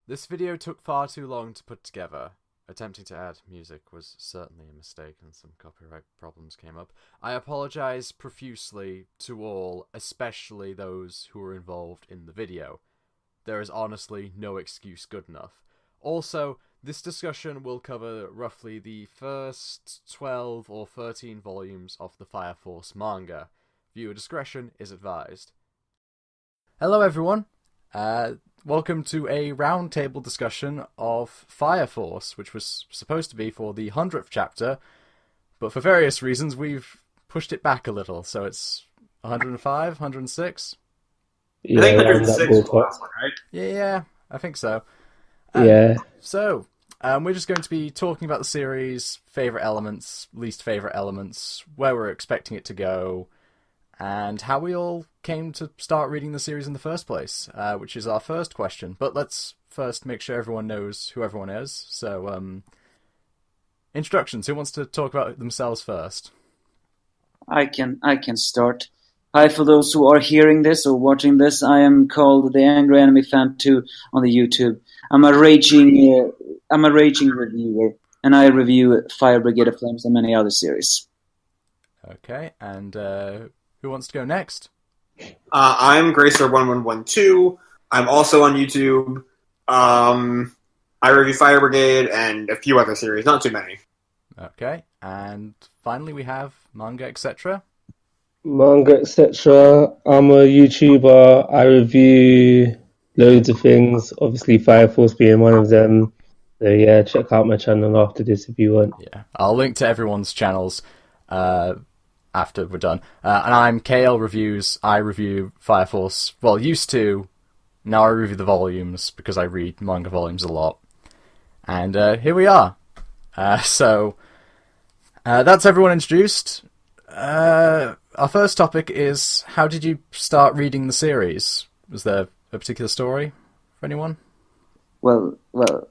This video took far too long to put together. Attempting to add music was certainly a mistake and some copyright problems came up. I apologize profusely to all, especially those who were involved in the video. There is honestly no excuse good enough. Also, this discussion will cover roughly the first 12 or 13 volumes of the Fire Force manga. Viewer discretion is advised. Hello everyone! Welcome to a roundtable discussion of Fire Force, which was supposed to be for the 100th chapter, but for various reasons we've pushed it back a little, so it's 105, 106? Yeah, I think around that 106 was the ballpark. last one, right? Yeah, I think so. Yeah. So, we're just going to be talking about the series, favourite elements, least favourite elements, where we're expecting it to go, and how we all came to start reading the series in the first place, which is our first question. But let's first make sure everyone knows who everyone is. So, introductions. Who wants to talk about themselves first? I can start. Hi, for those who are hearing this or watching this, I am called the Angry Anime Fan 2 on the YouTube. I'm a raging reviewer, and I review Fire Brigade of Flames and many other series. Okay, and who wants to go next? I'm Gracer1112. I'm also on YouTube. I review Fire Brigade and a few other series, not too many. Okay, and finally we have manga, etc. Manga, etc. I'm a YouTuber. I review loads of things, obviously Fire Force being one of them. So yeah, check out my channel after this if you want. Yeah, I'll link to everyone's channels after we're done. And I'm KL Reviews. I review Fire Force. Well, used to. Now I review the volumes because I read manga volumes a lot. And here we are. So that's everyone introduced. Our first topic is, how did you start reading the series? Was there a particular story for anyone? Well,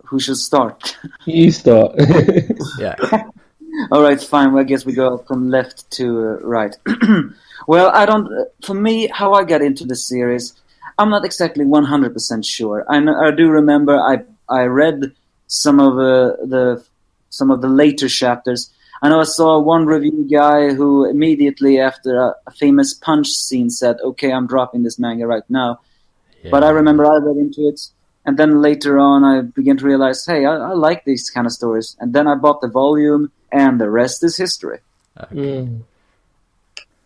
who should start? You start. Yeah. All right, fine. Well, I guess we go from left to right. Well, for me, how I got into the series, I'm not exactly 100% sure. I do remember I read some of the later chapters. I know I saw one review guy who immediately after a famous punch scene said, "Okay, I'm dropping this manga right now." Yeah. But I remember I read into it, and then later on I began to realize, hey, I like these kind of stories. And then I bought the volume, and the rest is history. Mm.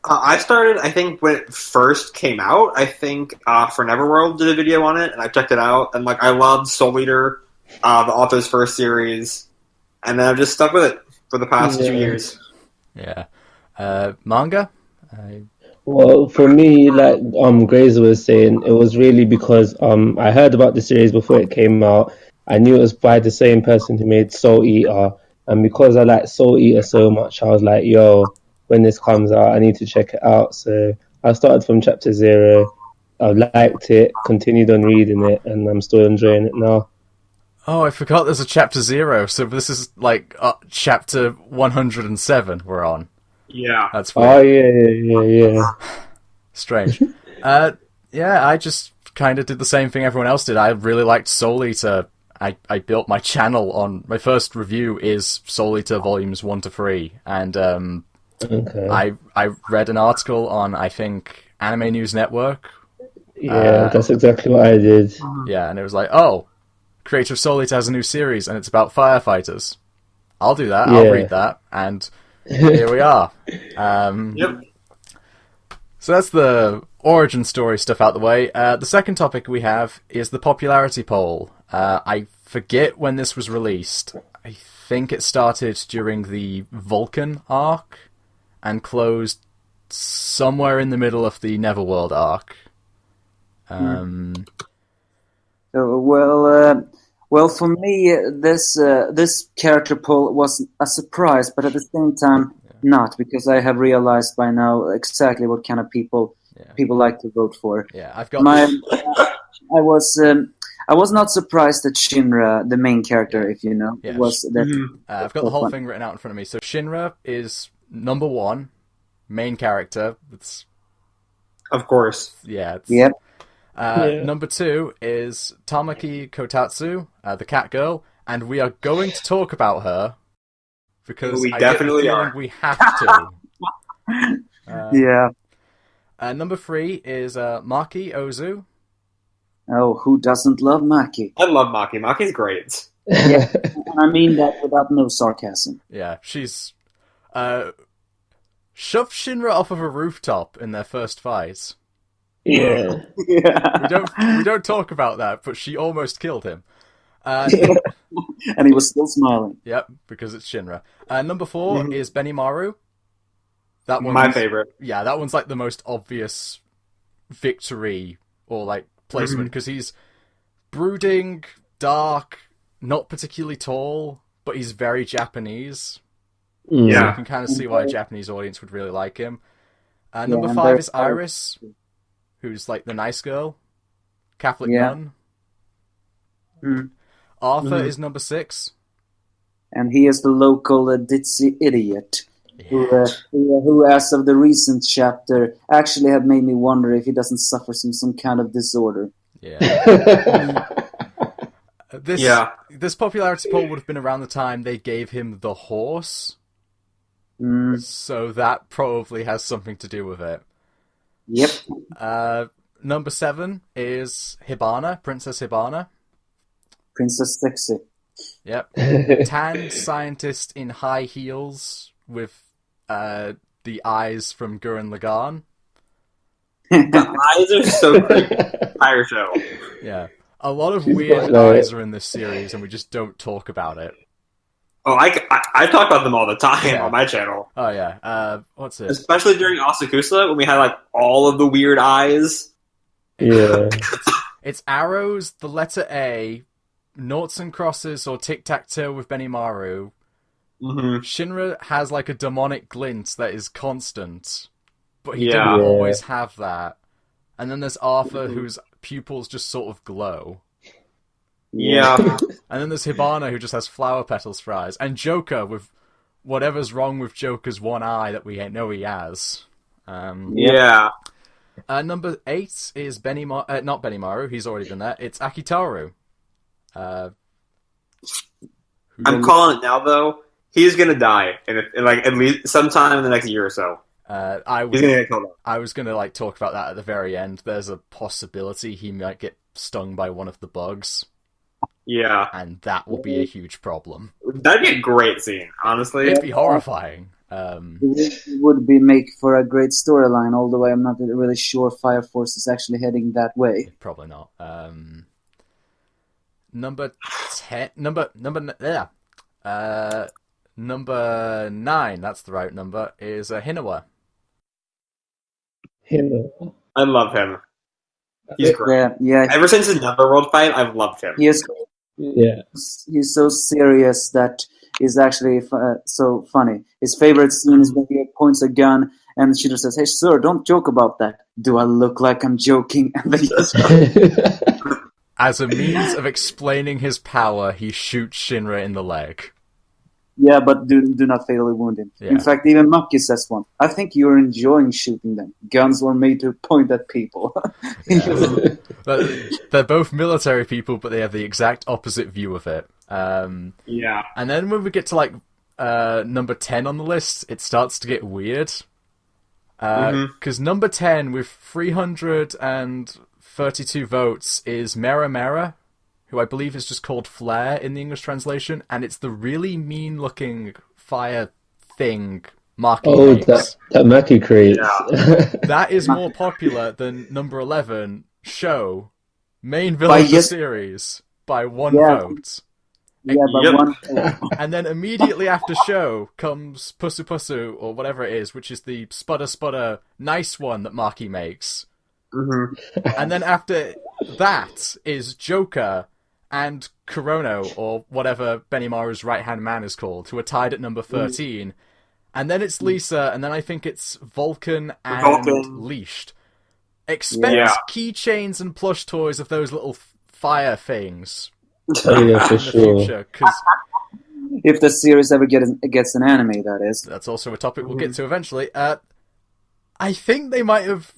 I started, I think, when it first came out. I think for Neverworld did a video on it, and I checked it out. And I loved Soul Eater, the author's first series, and then I've just stuck with it for the past 2 years. Yeah. Manga? Well, for me, like Grazer was saying, it was really because I heard about the series before it came out. I knew it was by the same person who made Soul Eater, and because I like Soul Eater so much, I was like, yo, when this comes out, I need to check it out. So I started from chapter 0. I liked it, continued on reading it, and I'm still enjoying it now. Oh, I forgot there's a chapter 0, so this is chapter 107 we're on. Yeah. That's Oh, weird. yeah. Strange. Yeah, I just kind of did the same thing everyone else did. I really liked Soul Eater. I built my channel on... My first review is Soul Eater volumes 1 to 3, and Okay. I read an article on, I think, Anime News Network. Yeah, that's exactly what I did. Yeah, and it was like, oh, creator of Soul Eater has a new series, and it's about firefighters. I'll do that, I'll Yeah. read that, and here we are. Yep. So that's the origin story stuff out the way. The second topic we have is the popularity poll. I forget when this was released. I think it started during the Vulcan arc and closed somewhere in the middle of the Neverworld arc. Well, for me, this character poll was a surprise, but at the same time, not, because I have realized by now exactly what kind of people like to vote for. Yeah, I've got I was not surprised that Shinra, the main character, if you know, Yeah. was that. I've got the whole thing written out in front of me. So Shinra is number 1, main character. It's Of course. yeah. It's, Yep. Number 2 is Tamaki Kotatsu, the cat girl, and we are going to talk about her because We I definitely get the feeling are. we have to. Yeah. Number 3 is Maki Ozu. Oh, who doesn't love Maki? I love Maki. Maki's great. Yeah, and I mean that without no sarcasm. Yeah, she's shoved Shinra off of a rooftop in their first fight. Yeah. Yeah. We don't talk about that, but she almost killed him. And he was still smiling. Yep, because it's Shinra. Number 4 is Benimaru. That one's My favorite. Yeah, that one's like the most obvious victory or like placement because he's brooding, dark, not particularly tall, but he's very Japanese. So you can kind of see why a Japanese audience would really like him. Number 5 is Iris, who's like the nice girl, Catholic nun. Arthur is number 6. And he is the local ditzy idiot who, as of the recent chapter, actually had made me wonder if he doesn't suffer some kind of disorder. Yeah. This popularity poll would have been around the time they gave him the horse. So that probably has something to do with it. Yep. Number 7 is Hibana, Princess Hibana. Princess Sexy. Yep. Tan scientist in high heels with the eyes from Gurren Lagann. The eyes are so creepy. Entire show. Yeah. A lot of weird eyes are in this series, and we just don't talk about it. Oh, I talk about them all the time on my channel. Oh, yeah. What's it? Especially during Asakusa, when we had, like, all of the weird eyes. Yeah. It's arrows, the letter A, noughts and crosses, or tic-tac-toe with Benimaru. Shinra has, like, a demonic glint that is constant, but he didn't always have that. And then there's Arthur, whose pupils just sort of glow. Yeah. And then there's Hibana, who just has flower petals for eyes. And Joker, with whatever's wrong with Joker's one eye that we know he has. Yeah. Number 8 is not Benimaru, he's already been there. It's Akitaru. I'm calling it now, though. He's gonna die in like at least sometime in the next year or so. He's gonna get killed off. I was gonna like talk about that at the very end. There's a possibility he might get stung by one of the bugs. Yeah, and that will be a huge problem. That'd be a great scene, honestly. It'd be horrifying. It would make for a great storyline. Although I'm not really sure Fire Force is actually heading that way. Probably not. Number 10. Number 9, that's the right number, is Hinawa. I love him. He's great. Yeah. Ever since the Netherworld fight, I've loved him. He is. Yeah. He's so serious that is actually so funny. His favorite scene is when he points a gun and she just says, "Hey, sir, don't joke about that. Do I look like I'm joking?" And then he just... As a means of explaining his power, he shoots Shinra in the leg. Yeah, but do not fatally wound him. Yeah. In fact, even Maki says one. I think you're enjoying shooting them. Guns were made to point at people. They're both military people, but they have the exact opposite view of it. Yeah. And then when we get to like number 10 on the list, it starts to get weird. Because number 10 with 332 votes is Mera Mera, who I believe is just called Flare in the English translation, and it's the really mean-looking fire thing Maki makes. that Maki creates. Yeah. That is more popular than number 11, Show, main villain of the series, by one vote. Yeah, by one vote. And then immediately after Show comes Pusu Pusu, or whatever it is, which is the sputter nice one that Maki makes. And then after that is Joker and Kurono, or whatever Benimaru's right-hand man is called, who are tied at number 13. And then it's Lisa, and then I think it's Vulcan and Leashed. Expect keychains and plush toys of those little fire things in the future, because if the series ever gets an anime, that is. That's also a topic we'll get to eventually. I think they might have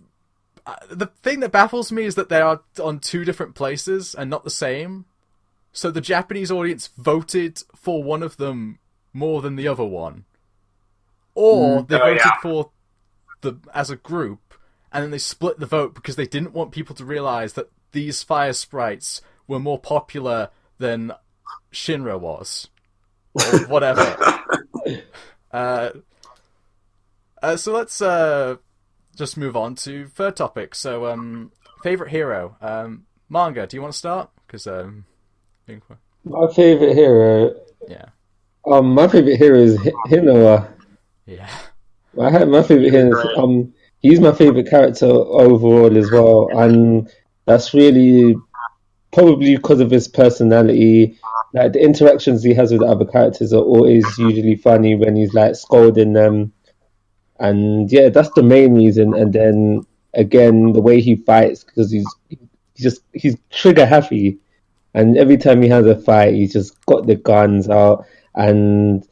the thing that baffles me is that they are on two different places and not the same. So the Japanese audience voted for one of them more than the other one. Or they voted for as a group, and then they split the vote because they didn't want people to realize that these fire sprites were more popular than Shinra was. Or whatever. So let's just move on to third topic. So, favorite hero. Manga, do you want to start? Because, My favorite hero. Yeah. My favorite hero is Hinoa. Yeah. My favorite hero. He's my favorite character overall as well, and that's really probably because of his personality. Like the interactions he has with the other characters are always usually funny when he's like scolding them, and yeah, that's the main reason. And then again, the way he fights, because he's trigger happy, and every time he has a fight, he's just got the guns out. And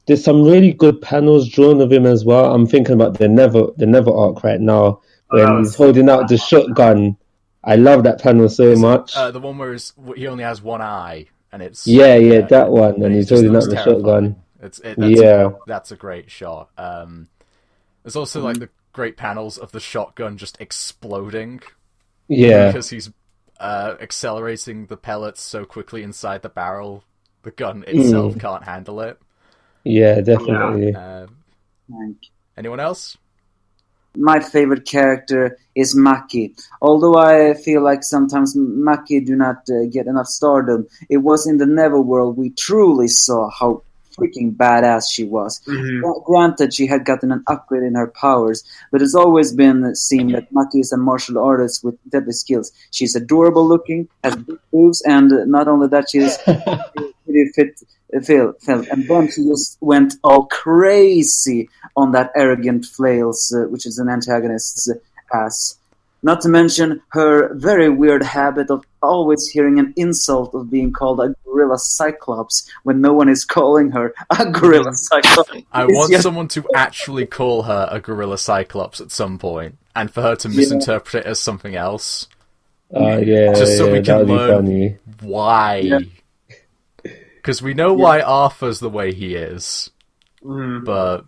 there's some really good panels drawn of him as well. I'm thinking about the Never arc right now when he's holding out the shotgun. I love that panel so much. The one where he only has one eye, and it's that one, and he's holding out the terrifying. shotgun. That's a great shot. There's also like the great panels of the shotgun just exploding. Yeah, because he's accelerating the pellets so quickly inside the barrel, the gun itself can't handle it. Yeah, definitely. Anyone else? My favorite character is Maki. Although I feel like sometimes Maki do not get enough stardom, it was in the Neverworld we truly saw how freaking badass she was. Granted, she had gotten an upgrade in her powers, but it's always been seen that Maki is a martial artist with deadly skills. She's adorable looking, has big boobs, and not only that, she's pretty fit. And then she just went all crazy on that arrogant Flails, which is an antagonist's ass. Not to mention her very weird habit of always hearing an insult of being called a gorilla cyclops when no one is calling her a gorilla cyclops. I want someone to actually call her a gorilla cyclops at some point, and for her to misinterpret it as something else. Just so we can learn why. Because we know why Arthur's the way he is, but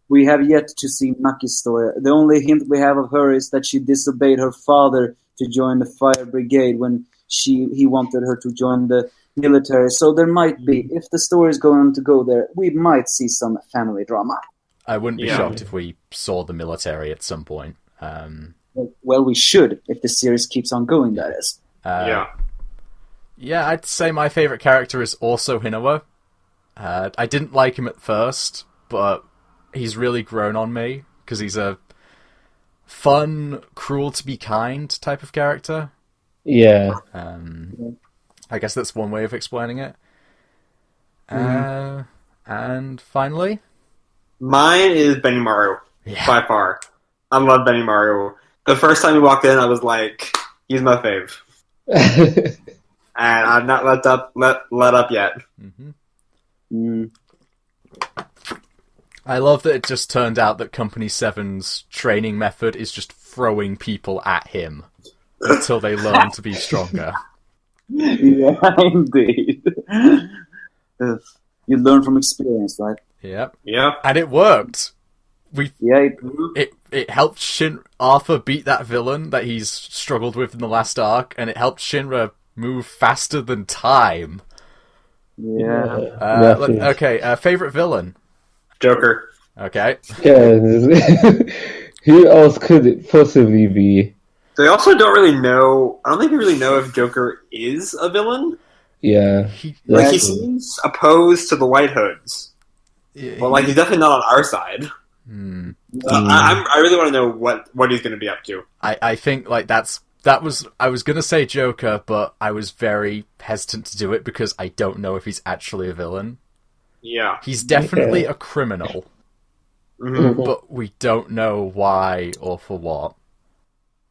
we have yet to see Maki's story. The only hint we have of her is that she disobeyed her father to join the fire brigade when he wanted her to join the military. So there might be, if the story is going to go there, we might see some family drama. I wouldn't be shocked if we saw the military at some point. Well, we should, if the series keeps on going, that is. Yeah, I'd say my favorite character is also Hinoa. I didn't like him at first, but he's really grown on me, because he's a fun, cruel-to-be-kind type of character. Yeah. I guess that's one way of explaining it. And finally? Mine is Benimaru, by far. I love Benimaru. The first time he walked in, I was like, he's my fave. And I've not let up yet. I love that it just turned out that Company 7's training method is just throwing people at him until they learn to be stronger. Yeah, indeed. You learn from experience, right? Yep. Yep. And it worked. It helped Arthur beat that villain that he's struggled with in the last arc, and it helped Shinra move faster than time. Yeah. Okay, favorite villain? Joker. Okay. Yeah. Who else could it possibly be? They also don't really know. I don't think we really know if Joker is a villain. Yeah. He seems opposed to the White Hoods. But he's definitely not on our side. I really want to know what he's going to be up to. I think I was going to say Joker, but I was very hesitant to do it because I don't know if he's actually a villain. Yeah. He's definitely a criminal. But we don't know why or for what.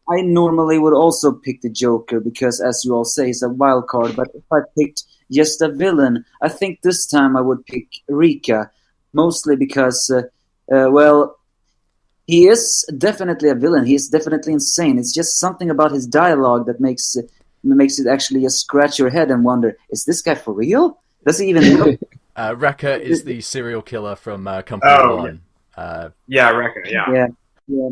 I normally would also pick the Joker because, as you all say, he's a wild card. But if I picked just a villain, I think this time I would pick Rika. Mostly because, he he is definitely a villain. He is definitely insane. It's just something about his dialogue that makes it actually just scratch your head and wonder: is this guy for real? Does he even know? Rekka is the serial killer from Company One. Yeah, Rekka. Yeah. Yeah.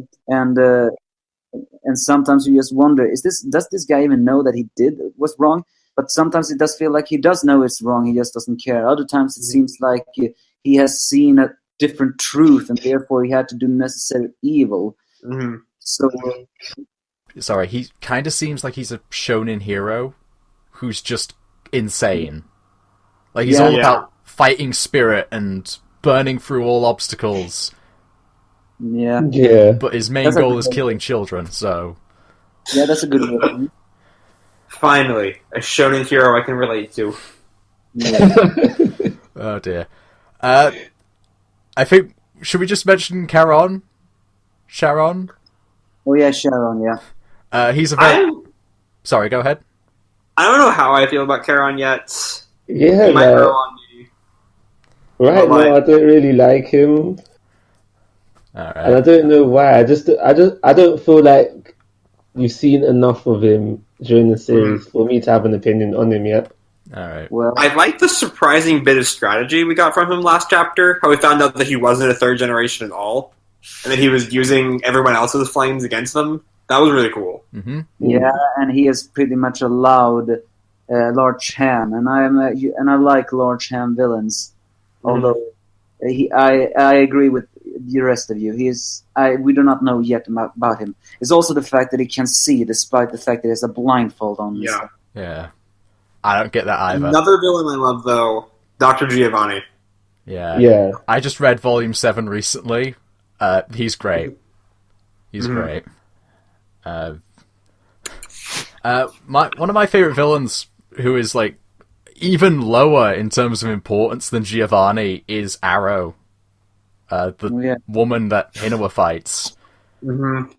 And sometimes you just wonder: does this guy even know that he was wrong? But sometimes it does feel like he does know it's wrong. He just doesn't care. Other times it seems like he has seen a different truth, and therefore he had to do necessary evil. Mm-hmm. So, sorry, he kind of seems like he's a shonen hero who's just insane. Like he's all about fighting spirit and burning through all obstacles. Yeah. But his main goal is killing children. So. Yeah, that's a good one. Finally, a shonen hero I can relate to. Oh dear. I think, should we just mention Sharon? Oh yeah, Sharon, yeah. He's a very... Sorry, go ahead. I don't know how I feel about Charon yet. Yeah, he might grow on me. Right now, I don't really like him. Alright. And I don't know why. I don't feel like you've seen enough of him during the series for me to have an opinion on him yet. Alright. Well, I like the surprising bit of strategy we got from him last chapter. How we found out that he wasn't a third generation at all, and that he was using everyone else's flames against them. That was really cool. Mm-hmm. Yeah, and he is pretty much a loud, large ham, and I like large ham villains. Although I agree with the rest of you. We do not know yet about him. It's also the fact that he can see, despite the fact that he has a blindfold on. Yeah. I don't get that either. Another villain I love, though, Dr. Giovanni. Yeah. I just read Volume 7 recently. He's great. He's great. One of my favorite villains, who is like even lower in terms of importance than Giovanni, is Arrow, the woman that Hinowa fights. Mm-hmm.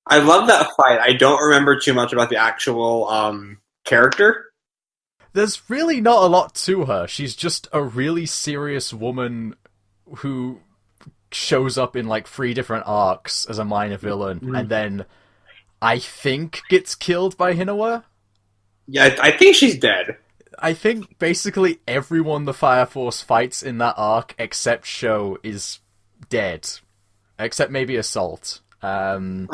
I love that fight. I don't remember too much about the actual character. There's really not a lot to her. She's just a really serious woman who shows up in like 3 different arcs as a minor villain, and then I think gets killed by Hinowa. Yeah, I think she's dead. I think basically everyone the Fire Force fights in that arc except Sho is dead. Except maybe Assault. I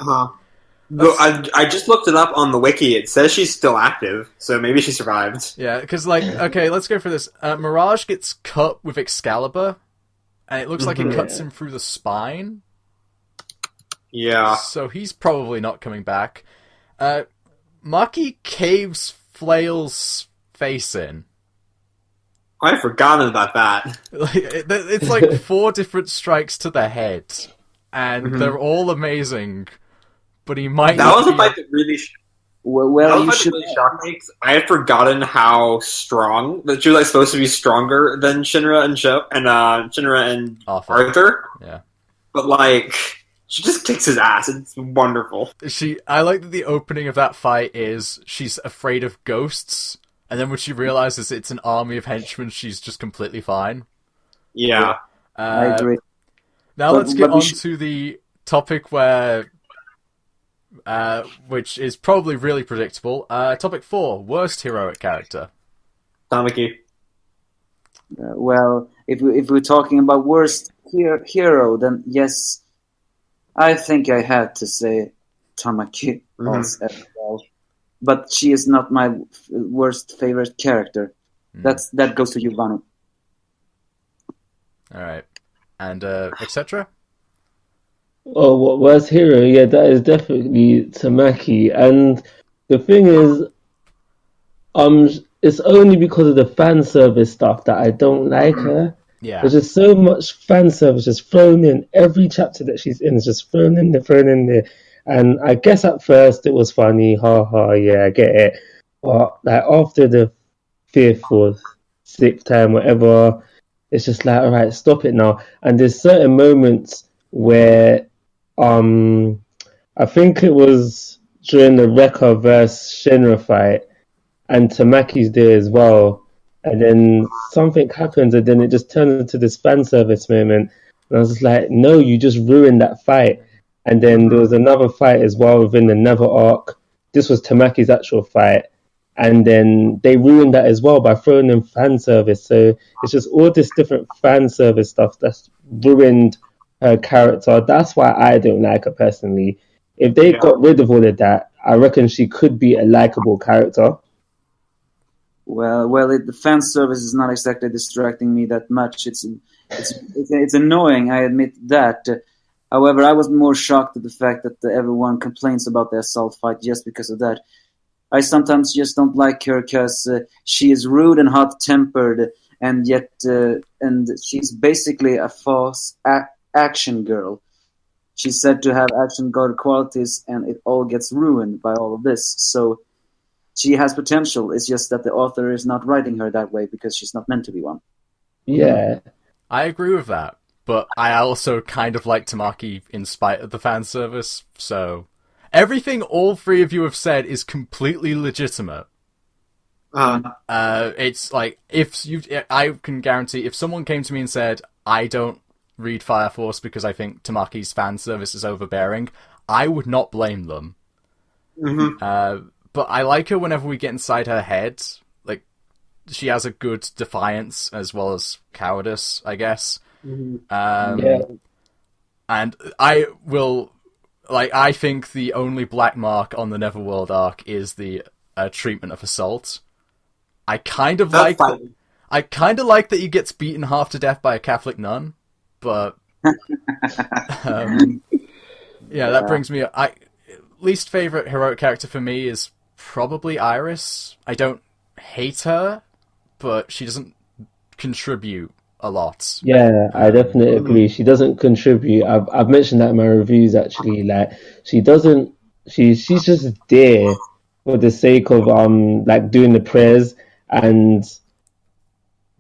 just looked it up on the wiki. It says she's still active, so maybe she survived. Yeah, because like, okay, let's go for this. Mirage gets cut with Excalibur, and it looks like it cuts him through the spine. Yeah. So he's probably not coming back. Maki caves Flail's face in. I'd forgotten about that. It's like 4 different strikes to the head, and they're all amazing. But he might. That was a fight that really. You should. Really shocked me. I had forgotten how strong that she was like supposed to be stronger than Shinra and Arthur. Yeah. But like, she just kicks his ass. It's wonderful. I like that the opening of that fight is she's afraid of ghosts, and then when she realizes it's an army of henchmen, she's just completely fine. Yeah. I agree. Now let's get on to the topic where. Which is probably really predictable. Topic 4, worst heroic character. Tamaki. Well, if we're talking about worst hero, then yes, I think I had to say Tamaki as well. But she is not my worst favorite character. That goes to Giovanni. All right, and etc. Oh, what worst hero? Yeah, that is definitely Tamaki. And the thing is, it's only because of the fan service stuff that I don't like her. Yeah. There's just so much fan service just thrown in. Every chapter that she's in is just thrown in there. And I guess at first it was funny, yeah, I get it. But like after the 5th or 6th time, whatever, it's just like, all right, stop it now. And there's certain moments where I think it was during the Rekka vs Shinra fight, and Tamaki's there as well, and then something happens, and then it just turns into this fan service moment, and I was just like, no, you just ruined that fight. And then there was another fight as well within the Nether arc. This was Tamaki's actual fight. And then they ruined that as well by throwing in fan service. So it's just all this different fan service stuff that's ruined her character. That's why I don't like her personally. If they got rid of all of that, I reckon she could be a likable character. Well, the fan service is not exactly distracting me that much. It's annoying, I admit that. However, I was more shocked at the fact that everyone complains about the assault fight just because of that. I sometimes just don't like her because she is rude and hot-tempered, and yet and she's basically a false action girl. She's said to have action girl qualities, and it all gets ruined by all of this. So she has potential. It's just that the author is not writing her that way because she's not meant to be one. Yeah. I agree with that, but I also kind of like Tamaki in spite of the fan service, so everything all three of you have said is completely legitimate. It's like, I can guarantee if someone came to me and said, I don't read Fire Force because I think Tamaki's fan service is overbearing, I would not blame them. Mm-hmm. But I like her whenever we get inside her head. Like, she has a good defiance as well as cowardice, I guess. Mm-hmm. And I will... Like, I think the only black mark on the Neverworld arc is the treatment of assault. I kind of like that he gets beaten half to death by a Catholic nun, but that brings me. Least favorite heroic character for me is probably Iris. I don't hate her, but she doesn't contribute a lot. Yeah, I definitely agree. She doesn't contribute. I've mentioned that in my reviews actually. Like, she doesn't. She's just there for the sake of like doing the prayers. And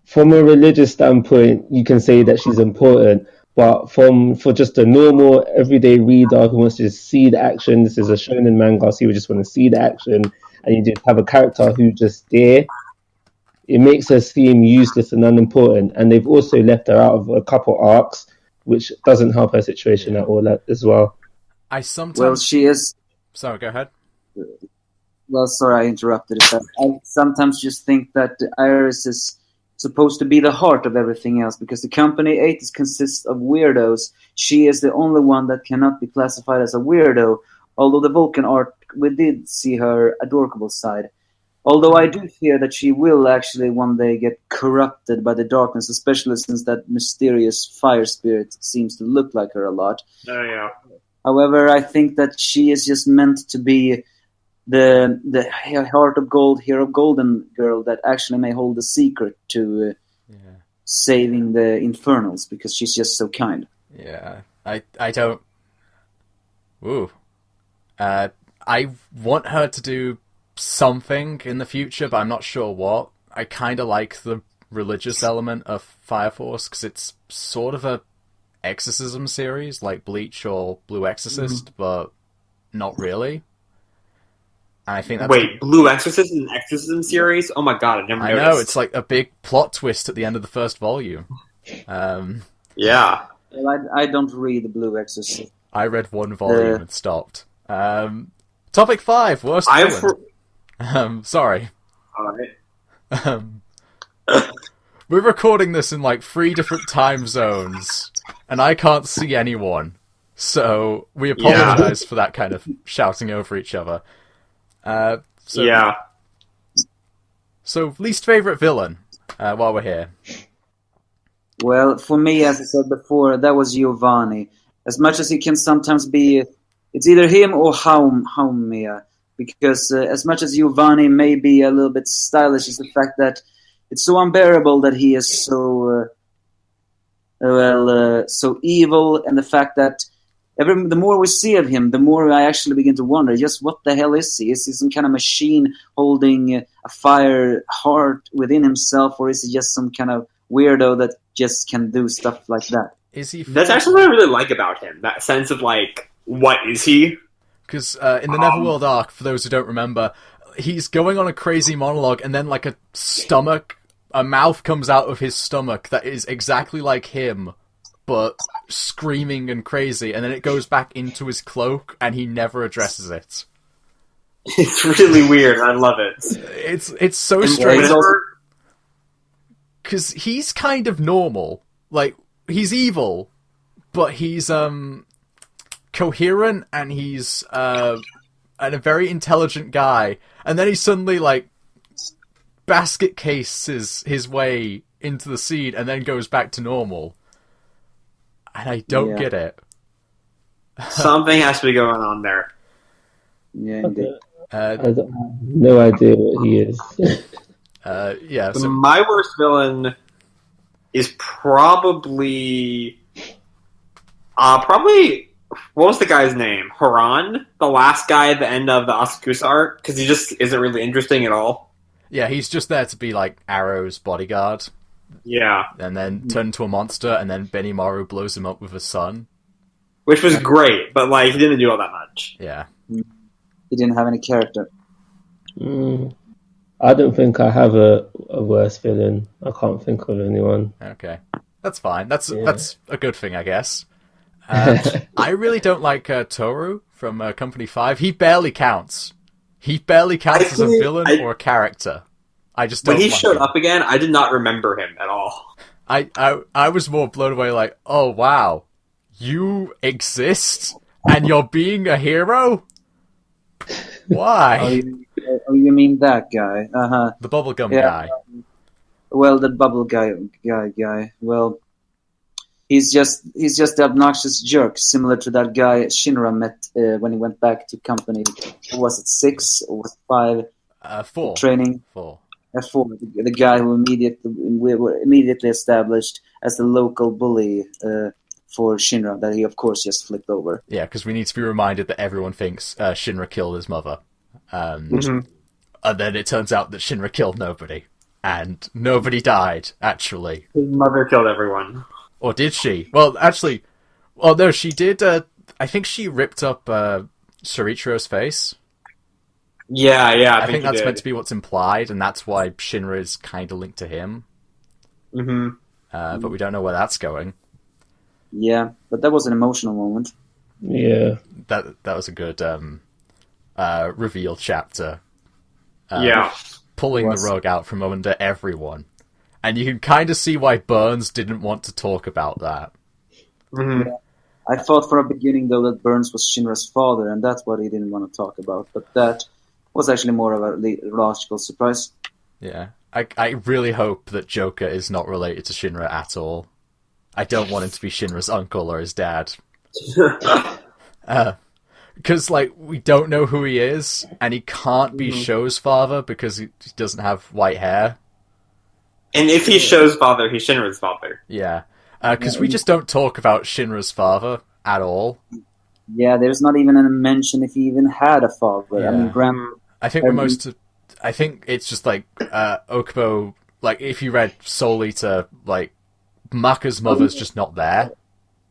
from a religious standpoint, you can say that she's important. But for just a normal everyday reader who wants to just see the action, this is a shonen manga, so you just want to see the action, and you just have a character who's just there. It makes her seem useless and unimportant, and they've also left her out of a couple arcs, which doesn't help her situation at all as well. Well, she is... Sorry, go ahead. Well, sorry, I interrupted. I sometimes just think that Iris is supposed to be the heart of everything else, because the Company 8 consists of weirdos. She is the only one that cannot be classified as a weirdo, although the Vulcan arc, we did see her adorable side. Although I do fear that she will actually one day get corrupted by the darkness, especially since that mysterious fire spirit seems to look like her a lot. Oh, yeah. However, I think that she is just meant to be the heart of gold, hero of golden girl that actually may hold the secret to saving the Infernals, because she's just so kind. Yeah, I don't... Ooh. I want her to do something in the future, but I'm not sure what. I kind of like the religious element of Fire Force, because it's sort of a exorcism series, like Bleach or Blue Exorcist, but not really. And I think that's... Wait, Blue Exorcist is an exorcism series? Oh my god, I never noticed. I know, it's like a big plot twist at the end of the first volume. Yeah. Well, I don't read Blue Exorcist. I read one volume and stopped. Topic 5, worst villain. Sorry. Alright. We're recording this in like 3 different time zones, and I can't see anyone. So we apologize for that kind of shouting over each other. So least favorite villain, while we're here. Well, for me, as I said before, that was Giovanni. As much as he can sometimes be, it's either him or Haumea. Because as much as Giovanni may be a little bit stylish, is the fact that it's so unbearable that he is so so evil, and the fact that the more we see of him, the more I actually begin to wonder, just what the hell is he? Is he some kind of machine holding a fire heart within himself, or is he just some kind of weirdo that just can do stuff like that? Is he? That's actually what I really like about him. That sense of like, what is he? Because in the Neverworld arc, for those who don't remember, he's going on a crazy monologue, and then like a mouth comes out of his stomach that is exactly like him, but screaming and crazy, and then it goes back into his cloak, and he never addresses it. It's really weird. I love it. It's so strange. Whenever- Because he's kind of normal. Like, he's evil, but he's coherent, and he's and a very intelligent guy. And then he suddenly, like, basket cases his way into the scene and then goes back to normal. And I don't get it. Something has to be going on there. Yeah, indeed. I have no idea what he is. Yeah. So, My worst villain is probably what was the guy's name? Haran, the last guy at the end of the Asakusa arc, because he just isn't really interesting at all. yeah, he's just there to be like Arrow's bodyguard, Yeah, and then turn into a monster, and then Benimaru blows him up with a sun. which was great, but like he didn't do all that much. Yeah. He didn't have any character. I don't think I have a worse villain. I can't think of anyone. Okay, that's fine. That's a good thing, I guess. I really don't like Toru from Company 5. He barely counts. He barely counts as a villain or a character. I just don't When he like showed him. up again, I did not remember him at all. I was more blown away like, oh wow, you exist and you're being a hero? Why? You mean that guy? Uh-huh. The bubblegum Yeah. guy. Well, the bubble guy. Well, he's just the obnoxious jerk, similar to that guy Shinra met when he went back to company. Was it 6 or was it 5? 4. Training. 4. 4. The guy who we were immediately established as the local bully for Shinra, that he of course just flipped over. Yeah, because we need to be reminded that everyone thinks Shinra killed his mother. And then it turns out that Shinra killed nobody. And nobody died, actually. His mother killed everyone. Or did she? Well, actually... Well, no, she did... I think she ripped up Sorichiro's face. Yeah, I think that's meant to be what's implied, and that's why Shinra is kind of linked to him. But we don't know where that's going. Yeah, but that was an emotional moment. Yeah. That was a good reveal chapter. Yeah. Pulling the rug out from under everyone. And you can kind of see why Burns didn't want to talk about that. Mm-hmm. I thought for a beginning, though, that Burns was Shinra's father, and that's what he didn't want to talk about. But that was actually more of a logical surprise. Yeah. I really hope that Joker is not related to Shinra at all. I don't want him to be Shinra's uncle or his dad. Because, like, we don't know who he is, and he can't be Sho's father because he doesn't have white hair. And if he shows father, he's Shinra's father. Yeah. Because we just don't talk about Shinra's father at all. Yeah, there's not even a mention if he even had a father. Yeah. I mean, I think it's just, like, Okubo, like, if you read solely to, like, Maka's mother's just not there.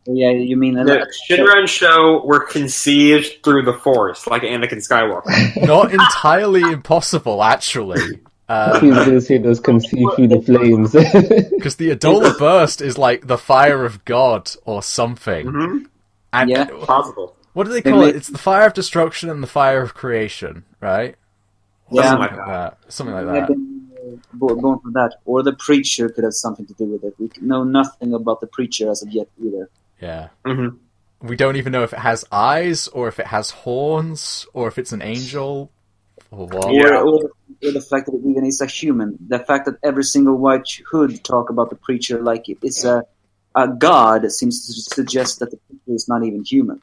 Yeah, you mean... Shinra and Sho were conceived through the Force, like Anakin Skywalker. Not entirely impossible, actually. He's going to say those conceived through the flames. Because the Adola Burst is like the fire of God or something. Mm-hmm. And Yeah, possible. what do they call it? It's the fire of destruction and the fire of creation, right? Yeah. Something like that. Something like Yeah, that. born from that. Or the preacher could have something to do with it. We know nothing about the preacher as of yet either. Yeah. Mm-hmm. We don't even know if it has eyes, or if it has horns, or if it's an angel, or what. Yeah. Or the fact that it even is a human. The fact that every single white hood talk about the preacher like it's a god seems to suggest that the preacher is not even human.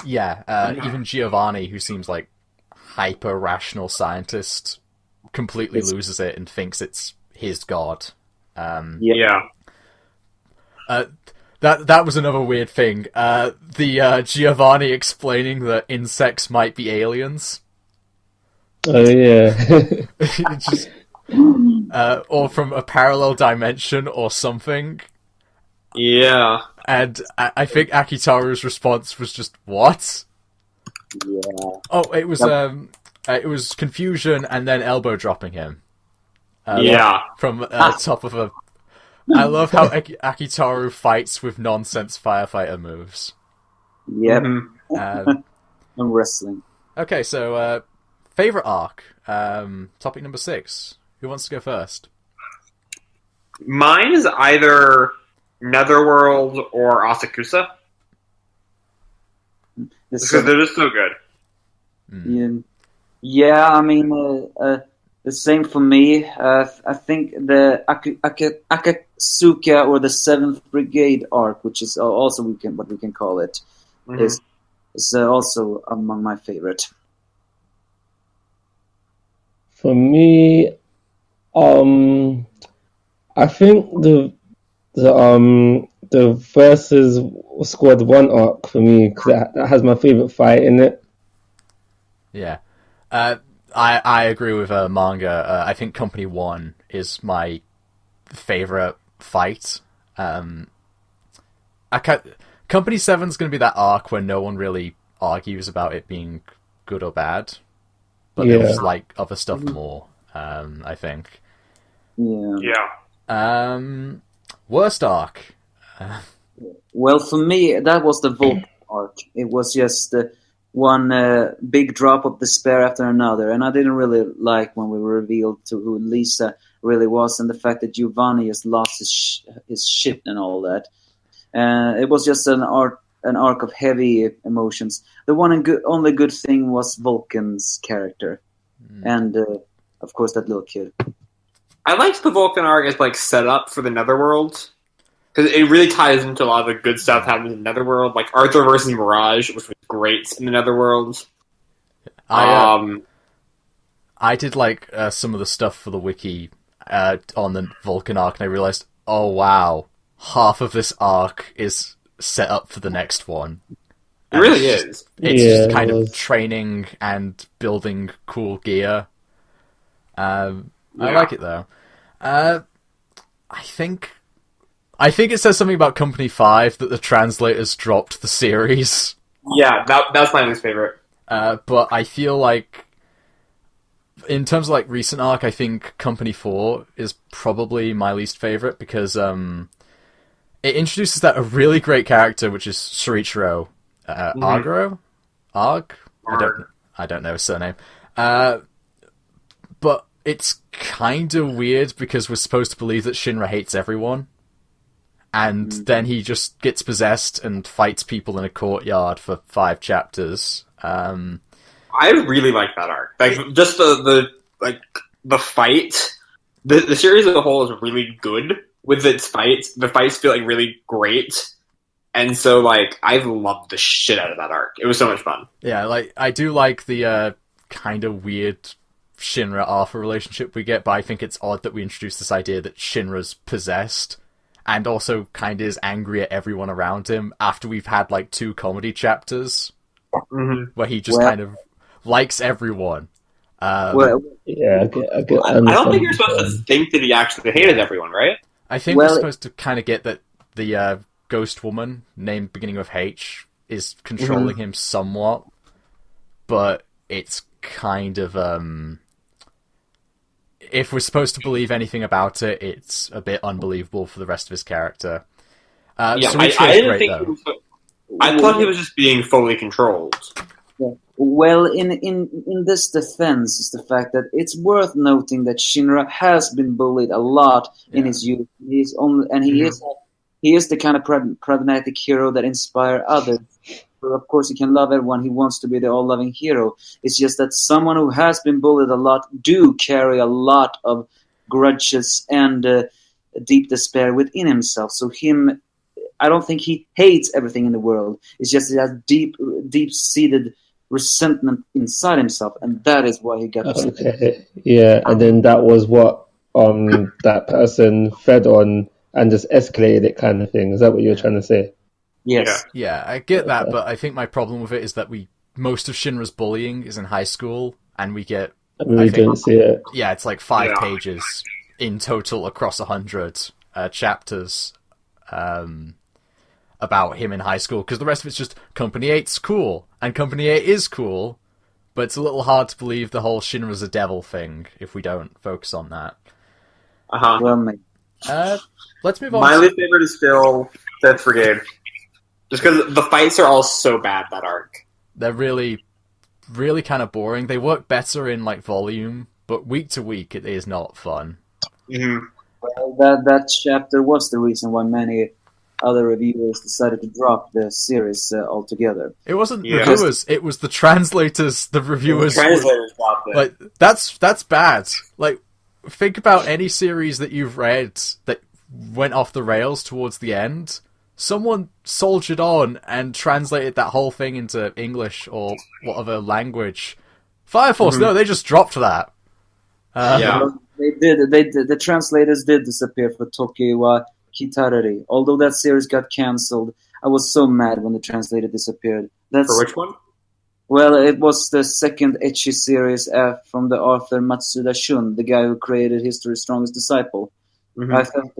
Yeah, even Giovanni, who seems like hyper-rational scientist, completely loses it and thinks it's his god. Yeah. That was another weird thing. The Giovanni explaining that insects might be aliens. Oh, yeah. It's just, or from a parallel dimension or something. Yeah. And I think Akitaru's response was just, what? Yeah. Oh, it was confusion and then elbow dropping him. Yeah. From top of I love how Akitaru fights with nonsense firefighter moves. Yep. Mhm. And wrestling. Okay, so favorite arc. Topic number 6. Who wants to go first? Mine is either Netherworld or Asakusa. Because they're just so good. Yeah, I mean, the same for me. I think the Akatsuka or the 7th Brigade arc, which is also what we can call it, is also among my favorite. For me, I think the versus Squad 1 arc for me, because that has my favorite fight in it. Yeah. I agree with manga. I think Company 1 is my favorite fight. Company 7 is going to be that arc where no one really argues about it being good or bad, but they just like other stuff more, I think. Yeah. Worst arc. Well, for me, that was the Vulcan arc. It was just one big drop of despair after another, and I didn't really like when we were revealed to who Lisa really was, and the fact that Giovanni just lost his shit and all that. It was just an arc of heavy emotions. The only good thing was Vulcan's character, and of course that little kid. I liked the Vulcan arc as like set up for the Netherworld. Because it really ties into a lot of the good stuff happening in the Netherworld, like Arthur versus Mirage, which was great in the Netherworld. I did like some of the stuff for the wiki on the Vulcan arc, and I realized, oh wow, half of this arc is set up for the next one. It really is. It's just kind of training and building cool gear. I like it though. I think it says something about Company 5 that the translators dropped the series. Yeah, that's my least favorite. But I feel like, in terms of like recent arc, I think Company 4 is probably my least favorite because it introduces that a really great character, which is Shinichiro Agro? Arg? I don't know his surname. But it's kind of weird because we're supposed to believe that Shinra hates everyone. And then he just gets possessed and fights people in a courtyard for 5 chapters. I really like that arc. Like just the fight. The series as a whole is really good with its fights. The fights feel like really great, and so like I loved the shit out of that arc. It was so much fun. Yeah, like I do like the kind of weird Shinra Arthur relationship we get, but I think it's odd that we introduce this idea that Shinra's possessed. And also kind of is angry at everyone around him after we've had like 2 comedy chapters where he just kind of likes everyone. I don't think you're supposed to think that he actually hated everyone, right? I think we're supposed to kind of get that the ghost woman named beginning with H is controlling him somewhat, but it's kind of if we're supposed to believe anything about it, it's a bit unbelievable for the rest of his character. I didn't think he was. I thought he was just being fully controlled. Yeah. Well, in this defense is the fact that it's worth noting that Shinra has been bullied a lot in his youth. He is the kind of pragmatic hero that inspires others. Of course, he can love everyone. He wants to be the all-loving hero. It's just that someone who has been bullied a lot do carry a lot of grudges and deep despair within himself. So I don't think he hates everything in the world. It's just he has deep-seated resentment inside himself, and that is why he got upset. Okay. Yeah, and then that was what that person fed on and just escalated it kind of thing. Is that what you're trying to say? Yes. Yeah, I get that, but I think my problem with it is that most of Shinra's bullying is in high school, and we get... I don't see it. Yeah, it's like 5 pages in total across 100 chapters about him in high school, because the rest of it's just Company 8's cool, and Company 8 is cool, but it's a little hard to believe the whole Shinra's a devil thing if we don't focus on that. Well, mate. let's move on. My least favorite is still Death Brigade. Just because the fights are all so bad, that arc. They're really, really kind of boring. They work better in like volume, but week to week it is not fun. Mm-hmm. Well, that chapter was the reason why many other reviewers decided to drop the series altogether. It wasn't reviewers; it was the translators. The reviewers. The translators dropped it. Like that's bad. Like think about any series that you've read that went off the rails towards the end. Someone soldiered on and translated that whole thing into English or whatever language. Fire Force, no, they just dropped that. They did. The translators did disappear for Tokiwa Kitareri. Although that series got cancelled, I was so mad when the translator disappeared. For which one? Well, it was the second ecchi series from the author Matsuda Shun, the guy who created History's Strongest Disciple. Mm-hmm. I thought,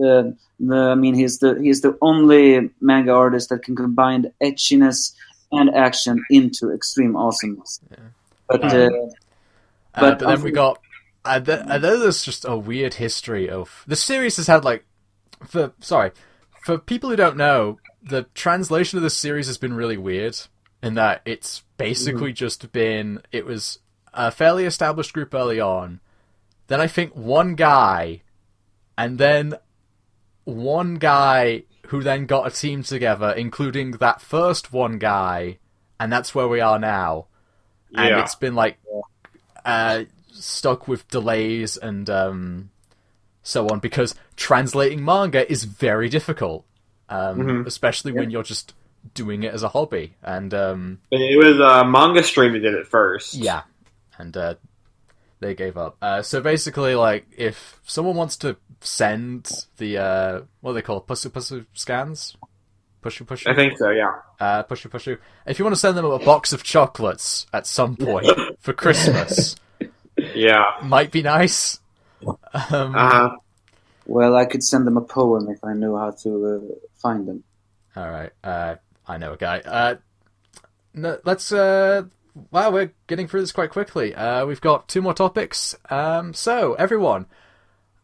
he's the only manga artist that can combine etchiness and action into extreme awesomeness. Yeah. But then we got. And then there's just a weird history of the series has had like, for people who don't know, the translation of this series has been really weird in that it's basically just been, it was a fairly established group early on, then I think one guy, and then one guy who then got a team together, including that first one guy, and that's where we are now. And it's been like stuck with delays and so on, because translating manga is very difficult, especially when you're just doing it as a hobby. And it was Manga Stream that did it first. Yeah, and they gave up. So basically, like, if someone wants to send the what do they call it? Pusu scans? Pushu? I think so, yeah. Pushu. If you want to send them a box of chocolates at some point for Christmas, might be nice. Well, I could send them a poem if I knew how to find them. All right, I know a guy. No, let's. Wow, we're getting through this quite quickly. We've got 2 more topics. So everyone,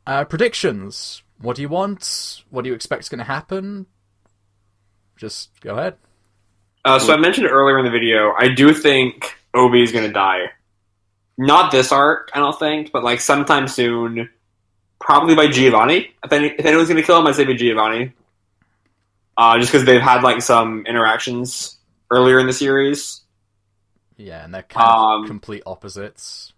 predictions. What do you want? What do you expect is going to happen? Just go ahead. So I mentioned earlier in the video, I do think Obi is going to die. Not this arc, I don't think, but like sometime soon, probably by Giovanni. If anyone's going to kill him, I'd say by Giovanni. Just because they've had like some interactions earlier in the series. Yeah, and they're kind of complete opposites.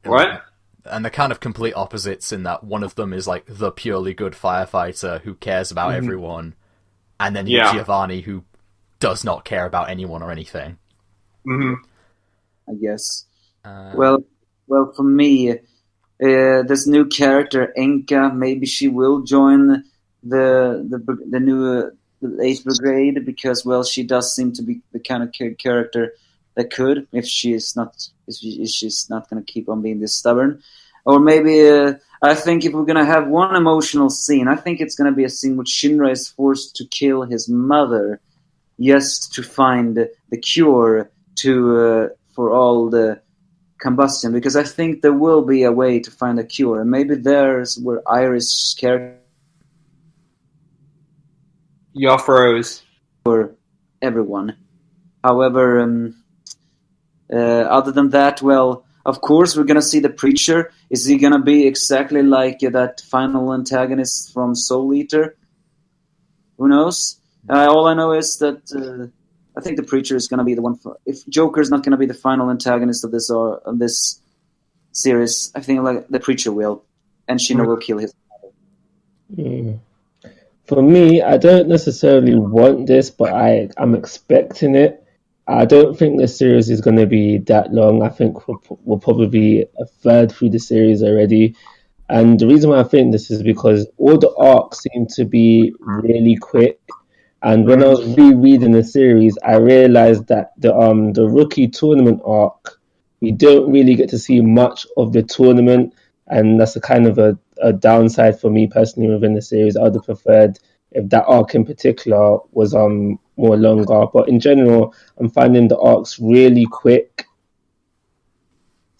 What? And they're kind of complete opposites in that one of them is like the purely good firefighter who cares about everyone, and then you have Giovanni who does not care about anyone or anything. I guess. Well, for me, this new character Enka, maybe she will join the new 8th Brigade, because she does seem to be the kind of character that could, if she's not going to keep on being this stubborn. Or maybe I think if we're going to have one emotional scene, I think it's going to be a scene where Shinra is forced to kill his mother just to find the cure for all the combustion, because I think there will be a way to find a cure, and maybe there's where Iris' character froze for everyone. However, other than that, of course, we're going to see the Preacher. Is he going to be exactly like that final antagonist from Soul Eater? Who knows? All I know is that I think the Preacher is going to be the one. If Joker is not going to be the final antagonist of this series, I think like the Preacher will, and Shino will kill his mother. For me, I don't necessarily want this, but I'm expecting it. I don't think the series is going to be that long. I think we'll probably be a third through the series already. And the reason why I think this is because all the arcs seem to be really quick. And when I was rereading the series, I realized that the rookie tournament arc, we don't really get to see much of the tournament. And that's a kind of a downside for me personally within the series. I would have preferred if that arc in particular was more longer. But in general, I'm finding the arcs really quick.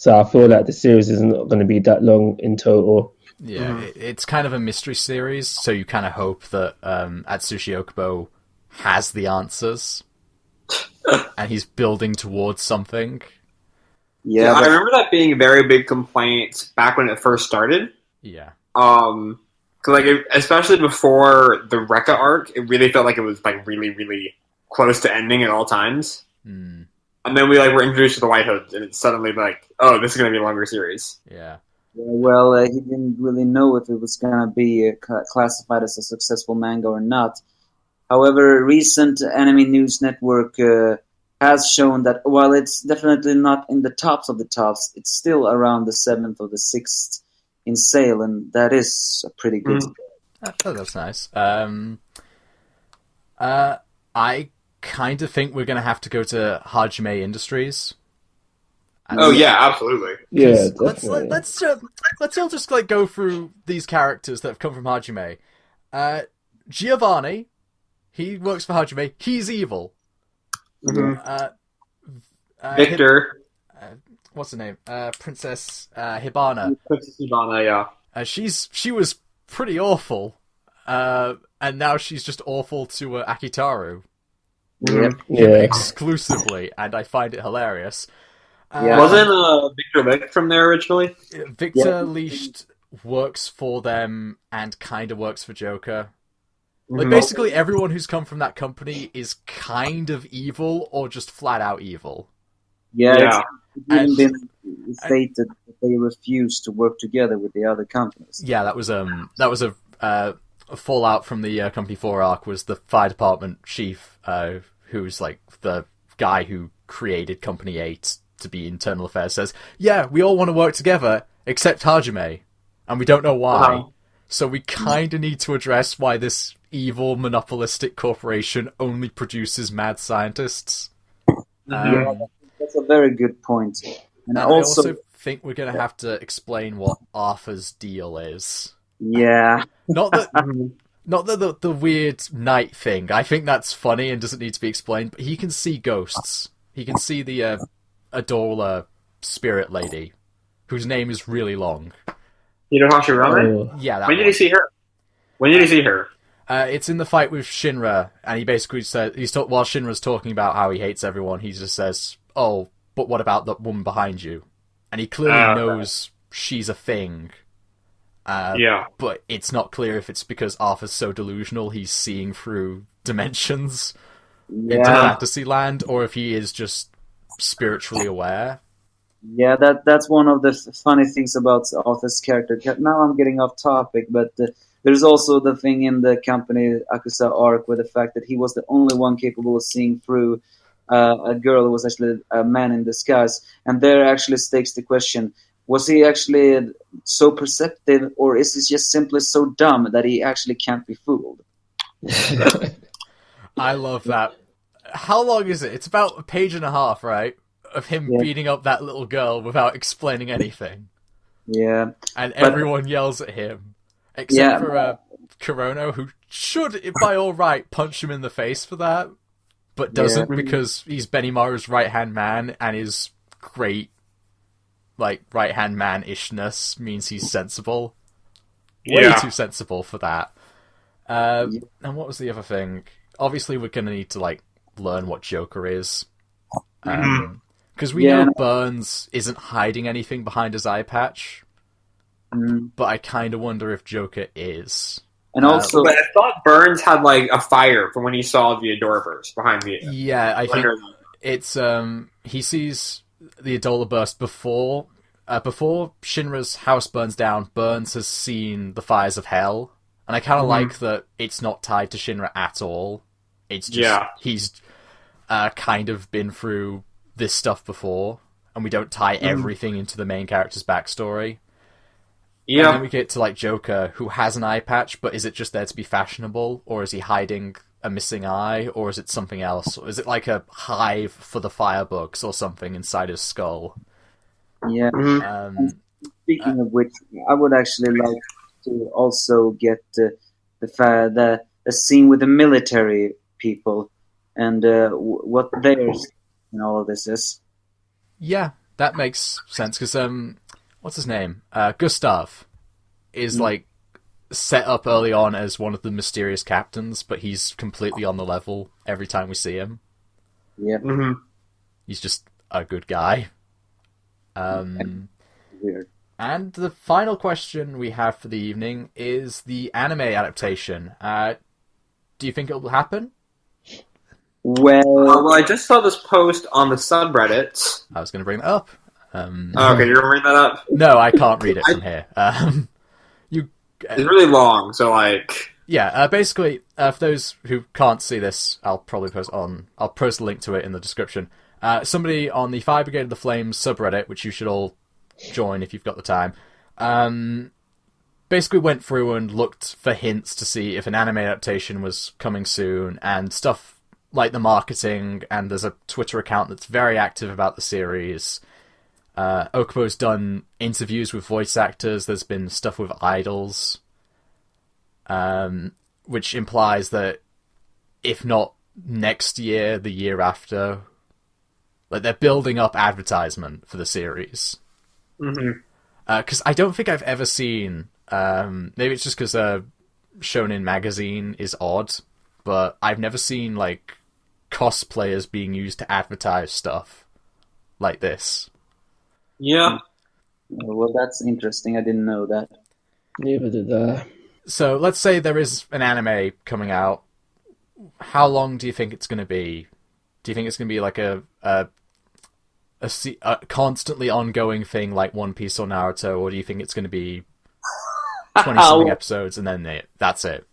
So I feel like the series is not going to be that long in total. Yeah, it's kind of a mystery series, so you kind of hope that Atsushi Okubo has the answers, and he's building towards something. Yeah, I remember that being a very big complaint back when it first started. Yeah. Cause especially before the Rekka arc, it really felt like it was like really, really close to ending at all times. Mm. And then we were introduced to the White Hoods, and it's suddenly like, oh, this is going to be a longer series. Yeah. Well, he didn't really know if it was going to be classified as a successful manga or not. However, recent Anime News Network has shown that while it's definitely not in the tops of the tops, it's still around the 7th or the 6th in sale, and that is a pretty good score. Oh, that's nice. I kind of think we're going to have to go to Hajime Industries. Oh yeah, absolutely. Yeah, definitely. Let's all just like go through these characters that have come from Hajime. Giovanni, he works for Hajime. He's evil. Mm-hmm. Victor, what's her name? Princess Hibana. Princess Hibana, yeah. She was pretty awful, and now she's just awful to Akitaru. Yeah. Exclusively, and I find it hilarious. Wasn't Victor Licht from there originally? Victor Licht works for them and kind of works for Joker. Like, basically everyone who's come from that company is kind of evil or just flat out evil. Yeah. It's even been stated that they refuse to work together with the other companies. Yeah, that was a fallout from the Company 4 arc. Was the fire department chief, who's like the guy who created Company 8 to be internal affairs, says, yeah, we all want to work together except Hajime, and we don't know why. So we kind of need to address why this evil monopolistic corporation only produces mad scientists. That's a very good point. And I also think we're going to have to explain what Arthur's deal is. Yeah. Not that the weird night thing. I think that's funny and doesn't need to be explained, but he can see ghosts. He can see the Adola spirit lady, whose name is really long. Hirohashi Rame? Yeah, that When did you see her? When did you see her? It's in the fight with Shinra, and he basically said, while Shinra's talking about how he hates everyone, he just says, oh, but what about that woman behind you? And he clearly knows she's a thing. But it's not clear if it's because Arthur's so delusional he's seeing through dimensions into Fantasyland, or if he is just spiritually aware. Yeah, that's one of the funny things about Arthur's character. Now I'm getting off topic, but there's also the thing in the Company Akusa arc with the fact that he was the only one capable of seeing through a girl who was actually a man in disguise. And there actually stakes the question, was he actually so perceptive, or is he just simply so dumb that he actually can't be fooled? I love that. How long is it? It's about a page and a half, right? Of him beating up that little girl without explaining anything. Yeah. And everyone yells at him. Except for Kurono, who should, by all right, punch him in the face for that, but doesn't because he's Benimaru's right-hand man, and his great, like, right-hand man-ishness means he's sensible. Way too sensible for that. And what was the other thing? Obviously, we're going to need to, like, learn what Joker is. Because we know Burns isn't hiding anything behind his eye patch. But I kind of wonder if Joker is. And also, but I thought Burns had like a fire from when he saw the Adoraverse behind me. Yeah, I think it's he sees the Adola burst before Shinra's house burns down. Burns has seen the fires of hell, and I kind of like that it's not tied to Shinra at all. It's just he's kind of been through this stuff before, and we don't tie everything into the main character's backstory. Yeah. And then we get to, like, Joker, who has an eye patch, but is it just there to be fashionable? Or is he hiding a missing eye? Or is it something else? Or is it like a hive for the firebugs or something inside his skull? Yeah. Speaking of which, I would actually like to also get the scene with the military people and what theirs in all of this is. Yeah. that makes sense because what's his name? Gustav is like set up early on as one of the mysterious captains, but he's completely on the level every time we see him. Yeah. Mm-hmm. He's just a good guy. Weird. And the final question we have for the evening is the anime adaptation. Do you think it will happen? Well, I just saw this post on the subreddit. I was going to bring that up. Okay, you're gonna bring that up? No, I can't read it from here. It's really long, so like... Yeah, basically, for those who can't see this, I'll post a link to it in the description. Somebody on the Fire Brigade of the Flames subreddit, which you should all join if you've got the time, basically went through and looked for hints to see if an anime adaptation was coming soon, and stuff like the marketing, and there's a Twitter account that's very active about the series. Okubo's done interviews with voice actors, there's been stuff with idols, which implies that if not next year, the year after, like they're building up advertisement for the series. Mm-hmm. Because I don't think I've ever seen, maybe it's just because Shonen Magazine is odd, but I've never seen like cosplayers being used to advertise stuff like this. Yeah. well, that's interesting. I didn't know that. Neither did I. So let's say there is an anime coming out. How long do you think it's going to be? Do you think it's going to be like a constantly ongoing thing like One Piece or Naruto, or do you think it's going to be 20-something episodes and then that's it?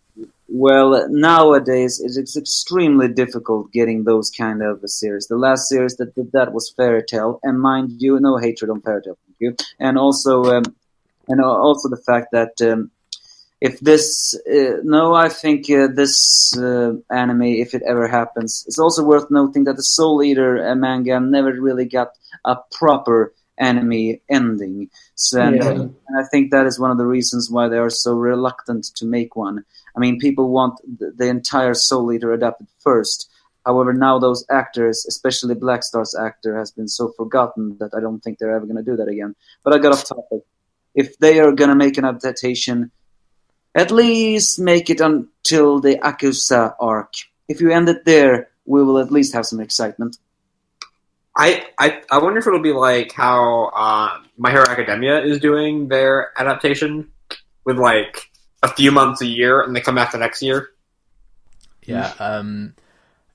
Well, nowadays it's extremely difficult getting those kind of series. The last series that did that was Fairy Tail, and mind you, no hatred on Fairy Tail, thank you. And also the fact that if this, I think this anime, if it ever happens, it's also worth noting that the Soul Eater manga never really got a proper anime ending. So, and I think that is one of the reasons why they are so reluctant to make one. I mean, people want the entire Soul Eater adapted first. However, now those actors, especially Black Star's actor, has been so forgotten that I don't think they're ever going to do that again. But I got off topic. If they are going to make an adaptation, at least make it until the Akusa arc. If you end it there, we will at least have some excitement. I wonder if it'll be like how My Hero Academia is doing their adaptation with like a few months a year and they come back the next year. Yeah,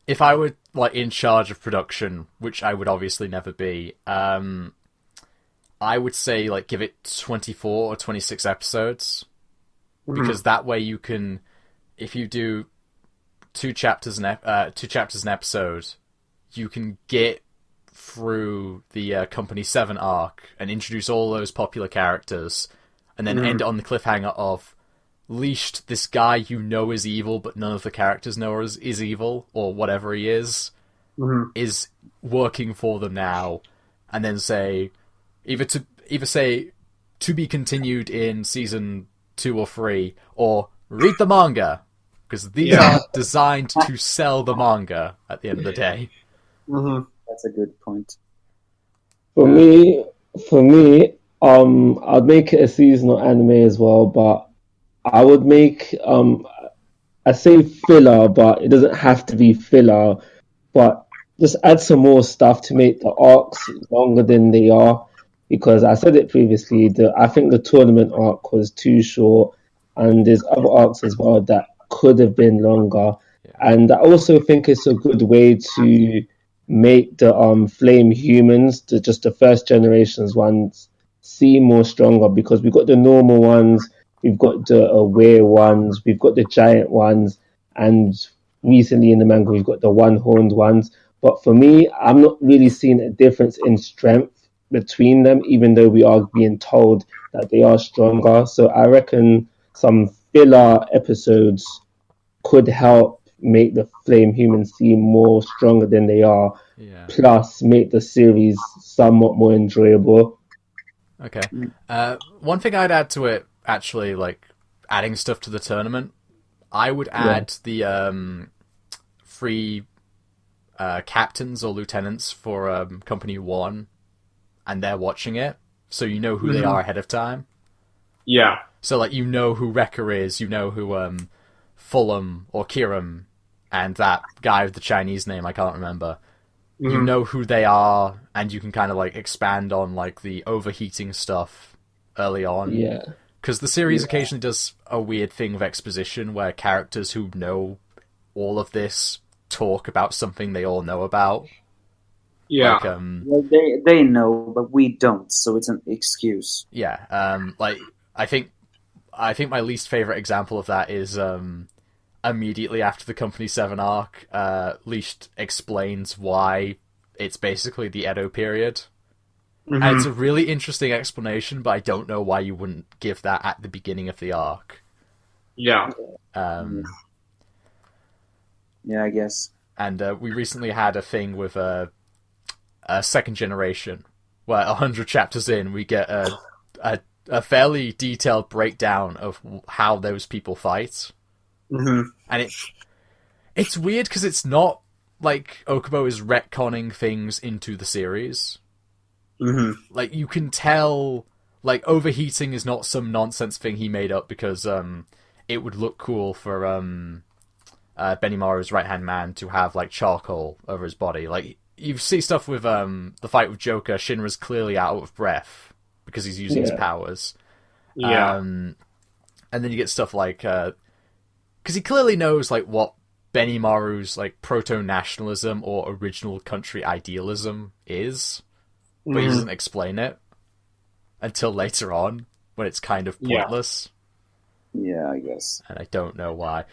if I were like in charge of production, which I would obviously never be, I would say like give it 24 or 26 episodes. Because that way you can, if you do two chapters an episode, you can get through the Company 7 arc and introduce all those popular characters, and then end it on the cliffhanger of leashed this guy you know is evil, but none of the characters know is evil, or whatever he is working for them now, and then say either say to be continued in season 2 or 3, or read the manga, because these are designed to sell the manga at the end of the day. That's a good point. For me, I'd make it a seasonal anime as well, but I would make I say filler, but it doesn't have to be filler, but just add some more stuff to make the arcs longer than they are. Because I said it previously, I think the tournament arc was too short, and there's other arcs as well that could have been longer. Yeah. And I also think it's a good way to make the flame humans, just the first generations ones, seem more stronger, because we've got the normal ones, we've got the aware ones, we've got the giant ones, and recently in the manga we've got the one-horned ones. But for me, I'm not really seeing a difference in strength between them, even though we are being told that they are stronger. So I reckon some filler episodes could help make the flame humans seem more stronger than they are, plus make the series somewhat more enjoyable. Okay. One thing I'd add to it, actually, like adding stuff to the tournament, I would add the 3 captains or lieutenants for Company 1. and they're watching it, so you know who they are ahead of time. Yeah. So, like, you know who Wrecker is, you know who Fulham or Kiram, and that guy with the Chinese name, I can't remember. You know who they are, and you can kind of, like, expand on, like, the overheating stuff early on. Yeah. Because the series occasionally does a weird thing of exposition where characters who know all of this talk about something they all know about. Yeah. Like, Well, they know, but we don't, so it's an excuse. yeah. Like, I think my least favorite example of that is immediately after the Company 7 arc, Leashed explains why it's basically the Edo period. And it's a really interesting explanation, but I don't know why you wouldn't give that at the beginning of the arc. Yeah. Yeah, I guess. And we recently had a thing with a second generation, where 100 chapters in, we get a fairly detailed breakdown of how those people fight. And it's weird because it's not like Okubo is retconning things into the series. Like, you can tell, like, overheating is not some nonsense thing he made up because it would look cool for Benimaru's right-hand man to have, like, charcoal over his body. Like, you see stuff with the fight with Joker, Shinra's clearly out of breath because he's using his powers. Yeah. And then you get stuff like... because he clearly knows, like, what Benimaru's, like, proto-nationalism or original country idealism is, but he doesn't explain it until later on, when it's kind of pointless. Yeah, I guess. And I don't know why.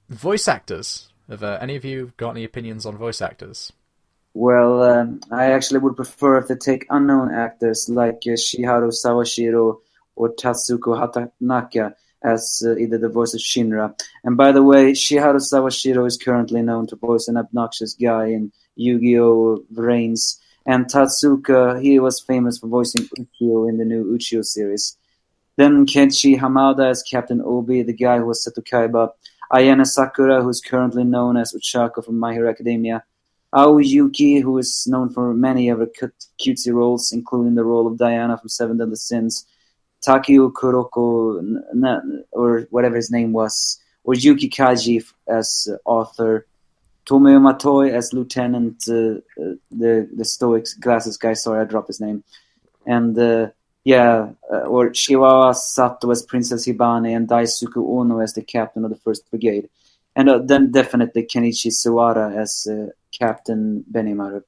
Voice actors. Have any of you got any opinions on voice actors? Well, I actually would prefer if they take unknown actors like Shiharu Sawashiro or Tatsuko Hatanaka as either the voice of Shinra. And by the way, Shiharu Sawashiro is currently known to voice an obnoxious guy in Yu-Gi-Oh! Reigns. And Tatsuka, he was famous for voicing Uchiyo in the new Uchiyo series. Then Kenshi Hamada as Captain Obi, the guy who was Seto Kaiba. Ayane Sakura, who's currently known as Uchako from My Hero Academia. Aoi Yuki, who is known for many other cutesy roles, including the role of Diana from Seven Deadly Sins. Takio Kuroko, or whatever his name was. Or Yuki Kaji as author. Tomeo Matoi as Lieutenant, the Stoic glasses guy. Sorry, I dropped his name. And or Shiwawa Sato as Princess Hibane, and Daisuke Ono as the captain of the 1st Brigade. And then definitely Kenichi Suwara as Captain Benimaru.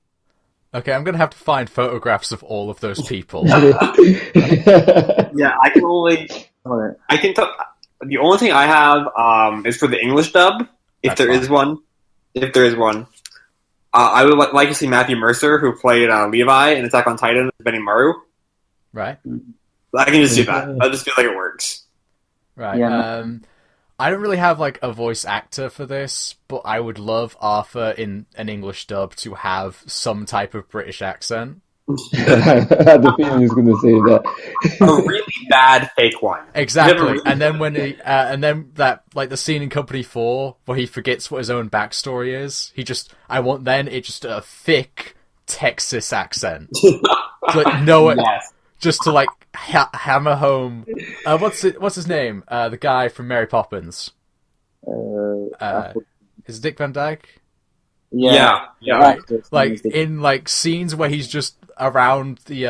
Okay, I'm going to have to find photographs of all of those people. Yeah, I can only... the only thing I have is for the English dub, if there is one. If there is one. I would like to see Matthew Mercer, who played Levi in Attack on Titan, as Benimaru. Right. I can just do that. I just feel like it works. Right. Yeah. I don't really have, like, a voice actor for this, but I would love Arthur in an English dub to have some type of British accent. I had the feeling he was going to say that. A really bad fake one. Exactly. And then when he, and then that, like, the scene in Company 4 where he forgets what his own backstory is, it's just a thick Texas accent. Like, Yes. just to, like, hammer home. What's his name? The guy from Mary Poppins. Is it Dick Van Dyke? Yeah. Right. Like, in, like, scenes where he's just around the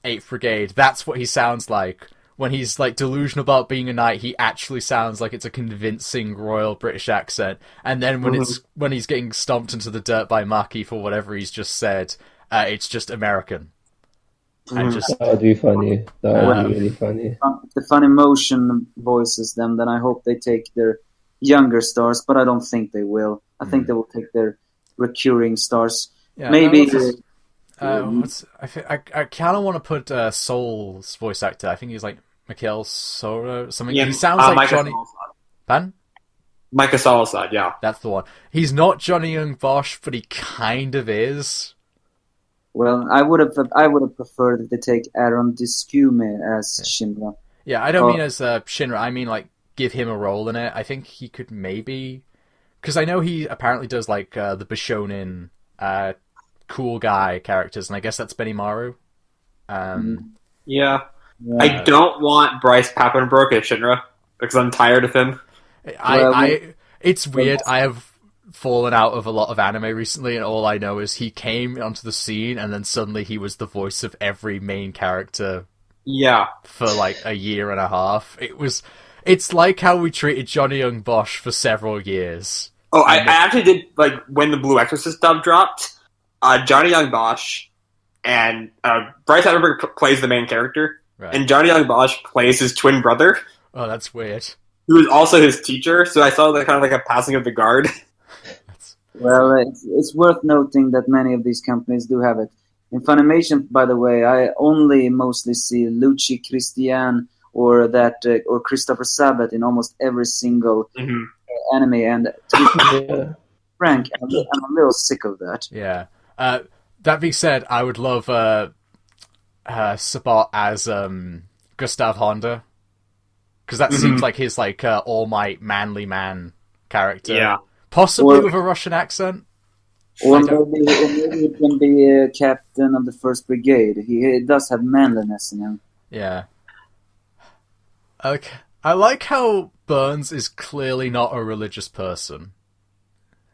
8th Brigade, that's what he sounds like. When he's, like, delusional about being a knight, he actually sounds like it's a convincing Royal British accent. And then when he's getting stomped into the dirt by Maki for whatever he's just said, it's just American. And just... That would be funny. That would be really funny. The Funimation voices them, then I hope they take their younger stars, but I don't think they will. I think they will take their recurring stars. Yeah, Maybe... I kind of want to put Soul's voice actor. I think he's like Mikhail Sora or something. Yeah, he sounds like Micah Johnny... Pan? Micah Salazar, yeah. That's the one. He's not Johnny Young Bosch, but he kind of is. Well, I would have preferred if they take Aaron Discume as Shinra. Yeah, I don't mean as Shinra. I mean, like, give him a role in it. I think he could maybe... Because I know he apparently does, like, the Bishonen cool guy characters, and I guess that's Benimaru. Yeah. I don't want Bryce Papenbrook as Shinra because I'm tired of him. It's weird. I have fallen out of a lot of anime recently, and all I know is he came onto the scene, and then suddenly he was the voice of every main character. Yeah. For like a year and a half. It's like how we treated Johnny Young Bosch for several years. Oh, I actually did, like, when the Blue Exorcist dub dropped, Johnny Young Bosch and Bryce Papenbrook plays the main character, right. And Johnny Young Bosch plays his twin brother. Oh, that's weird. Who was also his teacher, so I saw that kind of like a passing of the guard. Well, it's worth noting that many of these companies do have it. In Funimation, by the way, I only mostly see Lucci Christian or Christopher Sabat in almost every single anime, and to be frank, I'm a little sick of that. Yeah. That being said, I would love Sabat as Gustav Honda, because that seems like his like all might manly man character. Yeah. Possibly with a Russian accent. Or maybe it can be a captain of the 1st Brigade. He does have manliness in him. Yeah. Okay. I like how Burns is clearly not a religious person.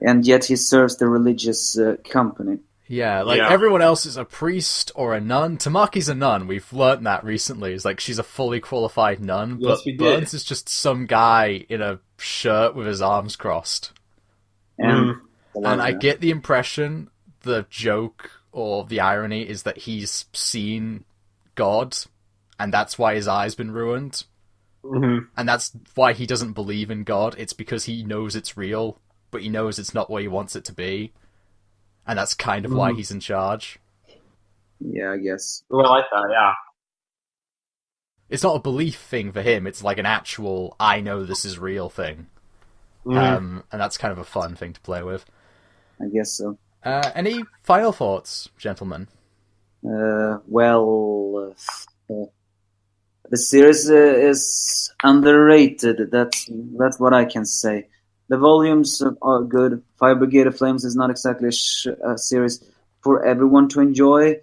And yet he serves the religious company. Yeah, everyone else is a priest or a nun. Tamaki's a nun. We've learned that recently. It's like she's a fully qualified nun. Yes, but Burns is just some guy in a shirt with his arms crossed. And I get the impression the joke or the irony is that he's seen God, and that's why his eye's been ruined. Mm-hmm. And that's why he doesn't believe in God. It's because he knows it's real, but he knows it's not what he wants it to be. And that's kind of why he's in charge. Yeah, I guess. Well, I like that, yeah. It's not a belief thing for him, it's like an actual, I know this is real thing. And that's kind of a fun thing to play with. I guess so. Any final thoughts, gentlemen? The series is underrated. That's what I can say. The volumes are good. Fire Brigade of Flames is not exactly a series for everyone to enjoy.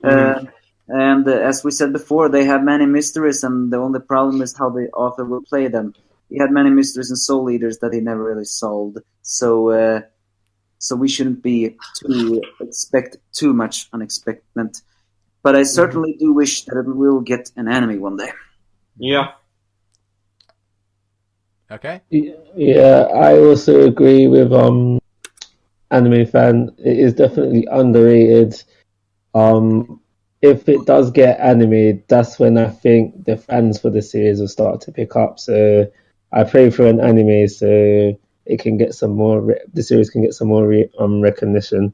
And as we said before, they have many mysteries, and the only problem is how the author will play them. He had many mysteries and Soul Eaters that he never really solved. So we shouldn't expect too much unexpected. But I certainly do wish that it will get an anime one day. Yeah. Okay. Yeah, I also agree with Anime Fan. It is definitely underrated. If it does get anime, that's when I think the fans for the series will start to pick up. So I pray for an anime so it can get some more. The series can get some more recognition.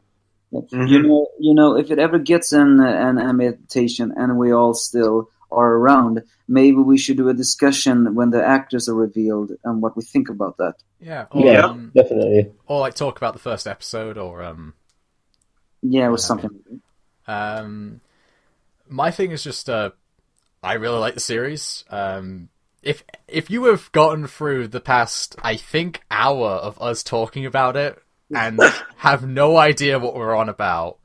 You know, if it ever gets an adaptation and we all still are around, maybe we should do a discussion when the actors are revealed and what we think about that. Yeah, definitely. Or like talk about the first episode, or or something. My thing is just I really like the series. If you have gotten through the past, I think, hour of us talking about it and have no idea what we're on about,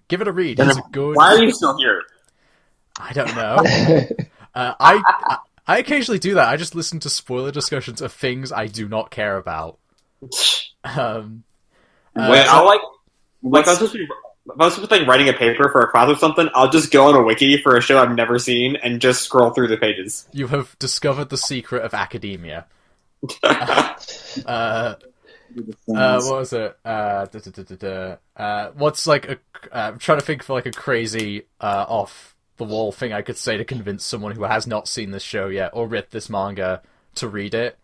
give it a read. It's a good. Why are you still here? I don't know. I occasionally do that. I just listen to spoiler discussions of things I do not care about. Wait, I if I was supposed to be writing a paper for a class or something, I'll just go on a wiki for a show I've never seen and just scroll through the pages. You have discovered the secret of academia. What was it? What's like I'm trying to think for like a crazy off the wall thing I could say to convince someone who has not seen this show yet or read this manga to read it.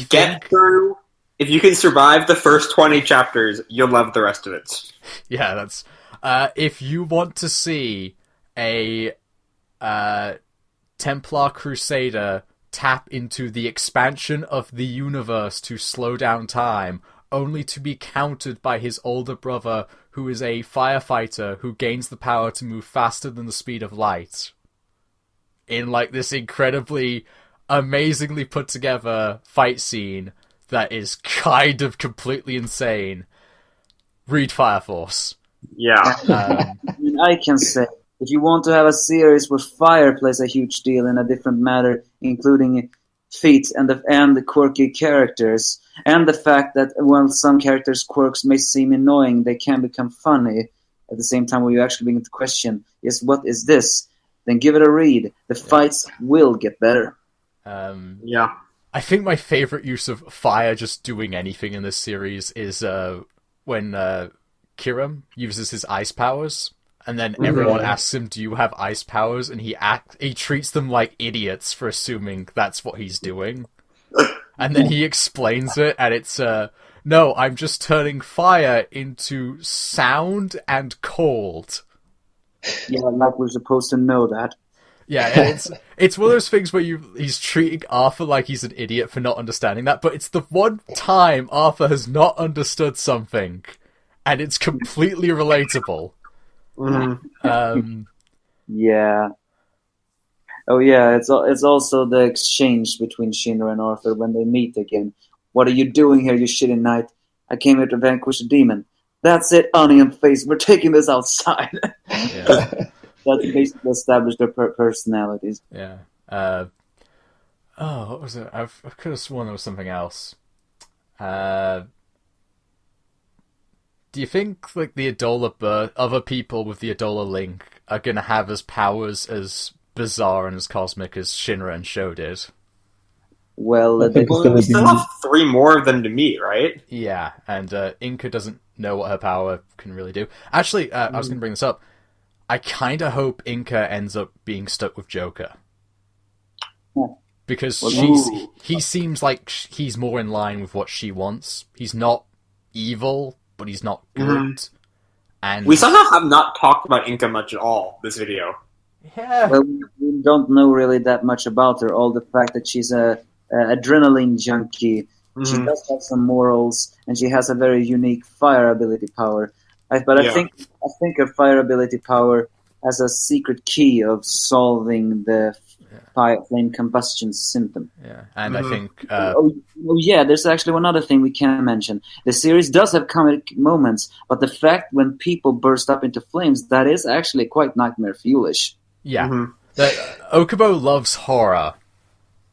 Get through. If you can survive the first 20 chapters, you'll love the rest of it. Yeah, that's if you want to see a Templar Crusader tap into the expansion of the universe to slow down time, only to be countered by his older brother, who is a firefighter who gains the power to move faster than the speed of light. In like this incredibly, amazingly put together fight scene that is kind of completely insane. read Fire Force. Yeah. I mean, I can say, if you want to have a series where fire plays a huge deal in a different matter, including feats and the quirky characters, and the fact that while some characters' quirks may seem annoying, they can become funny at the same time where you actually begin to question, yes, what is this? Then give it a read. The fights will get better. Yeah. I think my favorite use of fire just doing anything in this series is when Kiram uses his ice powers, and then everyone asks him, "Do you have ice powers?" And he treats them like idiots for assuming that's what he's doing. And then he explains it, and it's no, I'm just turning fire into sound and cold. Yeah, like we're supposed to know that. Yeah, and it's one of those things where he's treating Arthur like he's an idiot for not understanding that, but it's the one time Arthur has not understood something, and it's completely relatable. Yeah. Oh yeah, it's also the exchange between Shinra and Arthur when they meet again. What are you doing here, you shitty knight? I came here to vanquish a demon. That's it, onion face. We're taking this outside. Yeah. That's basically established their personalities. Yeah. What was it? I could have sworn there was something else. Do you think like the Adola other people with the Adola link are gonna have as powers as bizarre and as cosmic as Shinra and Sho did? Well, I think it's gonna We be. still have 3 more of them to meet, right? Yeah, and Inka doesn't know what her power can really do. Actually, I was going to bring this up. I kind of hope Inka ends up being stuck with Joker. Yeah. Because Well, he seems like he's more in line with what she wants. He's not evil, but he's not good. And We somehow have not talked about Inka much at all this video. yeah, Well, we don't know really that much about her. All the fact that she's a adrenaline junkie. She does have some morals, and she has a very unique fire ability power. I think her fire ability power has a secret key of solving the flame combustion symptom. yeah, and I think There's actually one other thing we can mention. The series does have comic moments, but the fact when people burst up into flames, that is actually quite nightmare fuelish. yeah, that Okubo loves horror.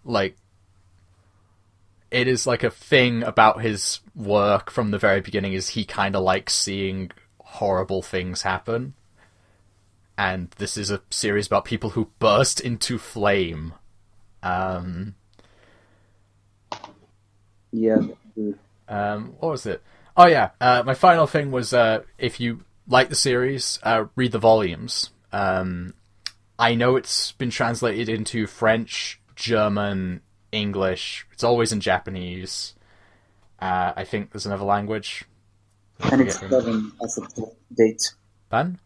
Like, it is like a thing about his work from the very beginning is he kind of likes seeing horrible things happen. And this is a series about people who burst into flame. Yeah. What was it? Oh yeah, my final thing was if you like the series, read the volumes. I know it's been translated into French, German, English. It's always in Japanese. I think there's another language. And it's 7 as of date. Ben?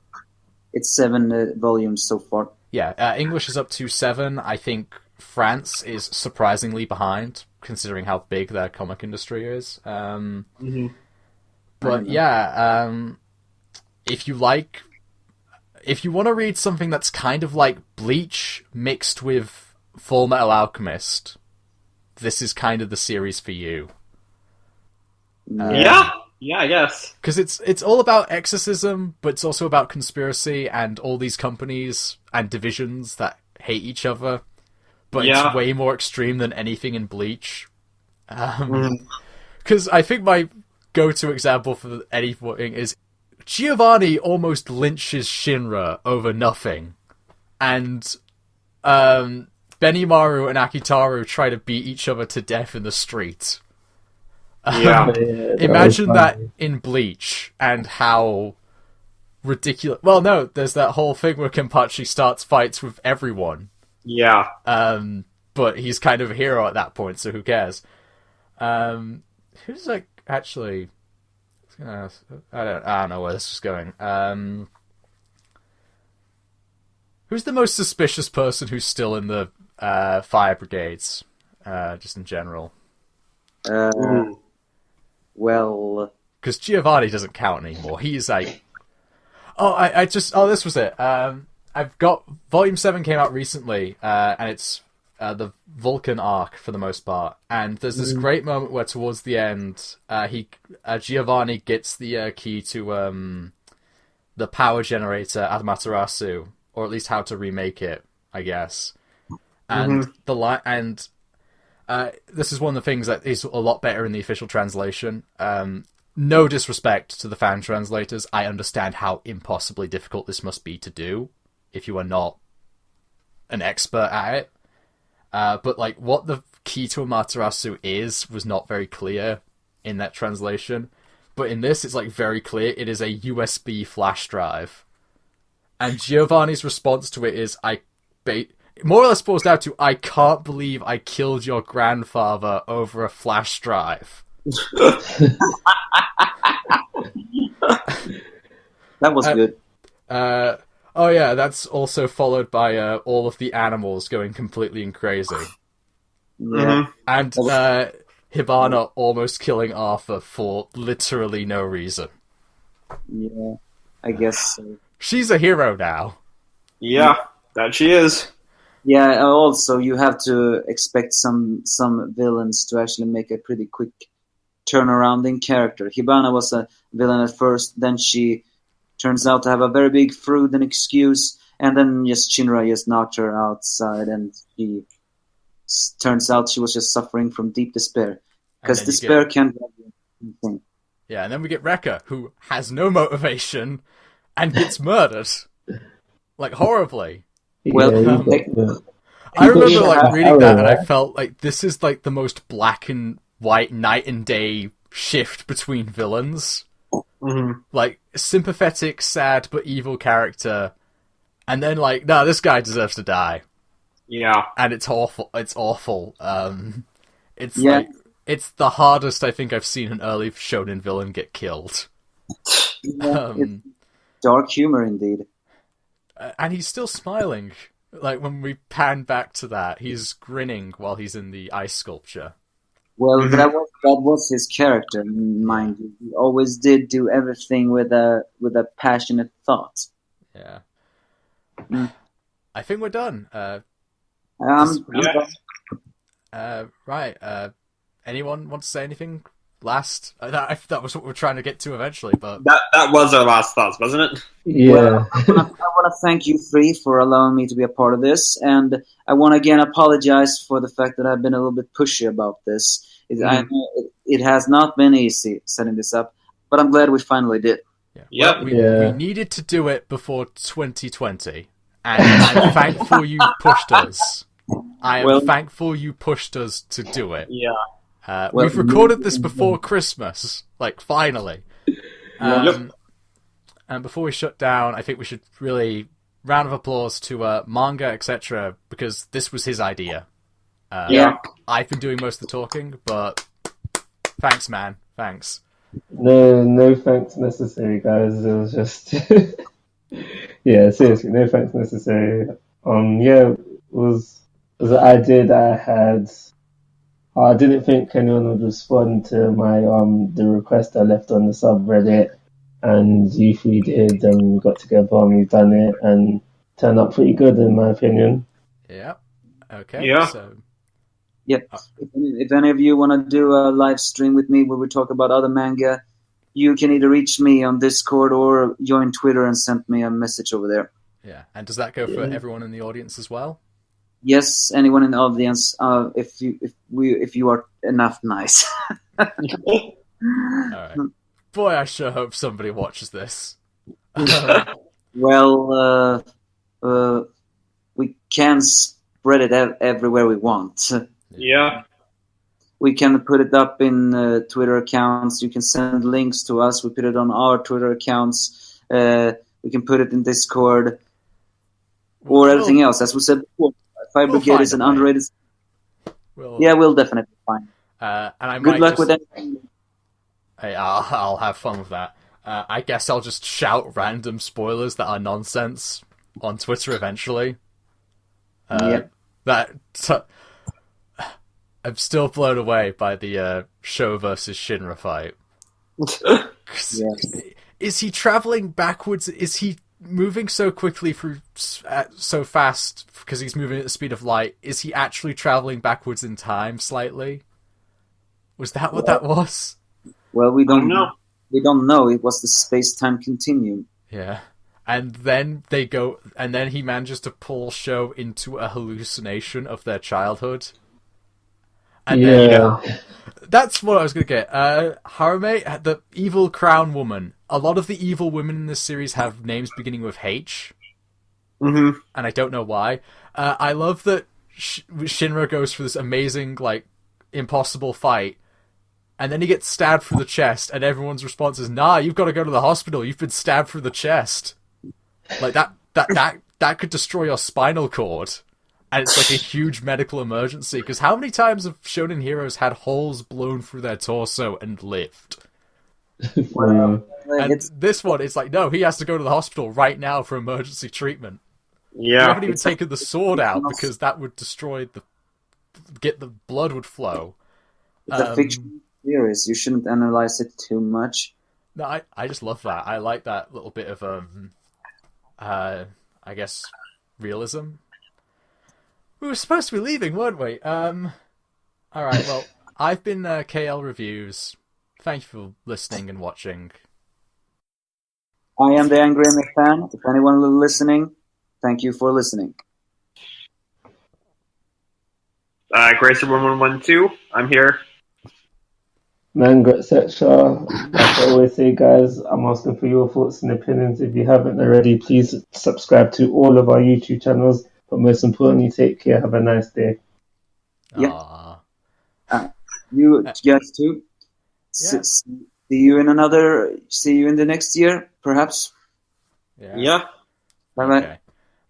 It's 7 volumes so far. Yeah, English is up to 7. I think France is surprisingly behind, considering how big their comic industry is. But yeah, if you want to read something that's kind of like Bleach mixed with Full Metal Alchemist, this is kind of the series for you. Yeah, I guess. Because it's all about exorcism, but it's also about conspiracy and all these companies and divisions that hate each other. But it's way more extreme than anything in Bleach. Because I think my go-to example for anything is Giovanni almost lynches Shinra over nothing. And Benimaru and Akitaru try to beat each other to death in the street. Yeah. Imagine that in Bleach, and how ridiculous... Well, no, there's that whole thing where Kenpachi starts fights with everyone. Yeah. But he's kind of a hero at that point, so who cares? Who's like actually... I don't know where this is going. Who's the most suspicious person who's still in the fire brigades? Just in general. Well... Because Giovanni doesn't count anymore. He's like... this was it. I've got... Volume 7 came out recently, and it's the Vulcan arc for the most part, and there's this great moment where towards the end, Giovanni gets the key to the power generator at Amaterasu, or at least how to remake it, I guess. And this is one of the things that is a lot better in the official translation. No disrespect to the fan translators, I understand how impossibly difficult this must be to do if you are not an expert at it. But like what the key to Amaterasu was not very clear in that translation. But in this, it's like very clear. It is a USB flash drive, and Giovanni's response to it is, more or less boils down to, "I can't believe I killed your grandfather over a flash drive." That was good. Oh yeah, that's also followed by all of the animals going completely crazy. Yeah. And Hibana almost killing Arthur for literally no reason. Yeah, I guess so. She's a hero now. Yeah, that she is. Yeah, also you have to expect some villains to actually make a pretty quick turnaround in character. Hibana was a villain at first, then she turns out to have a very big fruit and excuse, and then just Shinra just knocked her outside, and she turns out she was just suffering from deep despair. Because despair can't do anything. Yeah, and then we get Rekka, who has no motivation and gets murdered. Like, horribly. Well, I remember like reading that, and I felt like this is like the most black and white night and day shift between villains. Mm-hmm. Like, sympathetic, sad, but evil character, and then like, no, this guy deserves to die. Yeah. And it's awful. It's awful. Like, it's the hardest I think I've seen an early shonen villain get killed. It's dark humor indeed. And he's still smiling. Like, when we pan back to that, he's grinning while he's in the ice sculpture. Well, that was his character, mind you. He always did do everything with a passionate thought. Yeah. Mm. I think we're done. Right. Anyone want to say anything last? That was what we were trying to get to eventually, but that was our last thoughts, wasn't it? Yeah. Well, I want to thank you three for allowing me to be a part of this, and I want to again apologize for the fact that I've been a little bit pushy about this. I know it has not been easy setting this up, but I'm glad we finally did. Yeah. We needed to do it before 2020, and I'm thankful you pushed us. I am thankful you pushed us to do it. Yeah. We've recorded this before Christmas, like, finally. And before we shut down, I think we should really round of applause to Manga, etc., because this was his idea. I've been doing most of the talking, but thanks, man. Thanks. No thanks necessary, guys. It was just yeah, seriously, no thanks necessary. It was an idea that I had. I didn't think anyone would respond to my the request I left on the subreddit, and you three did, and we got together and we've done it, and turned out pretty good in my opinion. Yeah. Okay. Yeah. So. Yep. If any of you want to do a live stream with me where we talk about other manga, you can either reach me on Discord or join Twitter and send me a message over there. Yeah. And does that go for everyone in the audience as well? Yes, anyone in the audience, if you are enough nice. All right. Boy, I sure hope somebody watches this. Well, we can spread it everywhere we want. Yeah. We can put it up in Twitter accounts. You can send links to us. We put it on our Twitter accounts. We can put it in Discord or everything else. As we said before, Fire Brigade is an underrated. We'll definitely find. And I Good luck with everything. Hey, I'll have fun with that. I guess I'll just shout random spoilers that are nonsense on Twitter eventually. I'm still blown away by the Sho versus Shinra fight. Is he traveling backwards? Is he moving so quickly through so fast because he's moving at the speed of light, is he actually traveling backwards in time slightly? Was that what that was? Well, we don't know. We don't know. It was the space-time continuum. Yeah. And then he manages to pull Sho into a hallucination of their childhood. And then, that's what I was going to get. Harume, the evil crown woman. A lot of the evil women in this series have names beginning with H. Mm-hmm. And I don't know why. I love that Shinra goes for this amazing, like, impossible fight. And then he gets stabbed through the chest, and everyone's response is, "Nah, you've got to go to the hospital. You've been stabbed through the chest." Like, that could destroy your spinal cord. And it's like a huge medical emergency, because how many times have shonen heroes had holes blown through their torso and lived? Wow. And this one, it's like, no, he has to go to the hospital right now for emergency treatment. You Yeah. haven't even taken the sword out, because that would destroy the blood would flow. It's a fiction series. You shouldn't analyze it too much. No, I just love that. I like that little bit of, I guess, realism. We were supposed to be leaving, weren't we? Alright, well, I've been KL Reviews. Thank you for listening and watching. I am the Angry Anime fan. If anyone is listening, thank you for listening. Gracer1112, I'm here. Manga, etc. Like I always say, guys, I'm asking for your thoughts and opinions. If you haven't already, please subscribe to all of our YouTube channels. But most importantly, take care. Have a nice day. Aww. You guys too. Yeah. See you in the next year, perhaps. Yeah. Bye bye. Okay.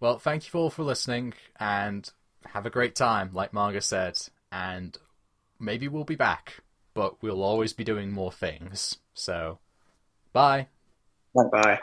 Well, thank you all for listening, and have a great time, like Manga said. And maybe we'll be back, but we'll always be doing more things. So, bye. Bye.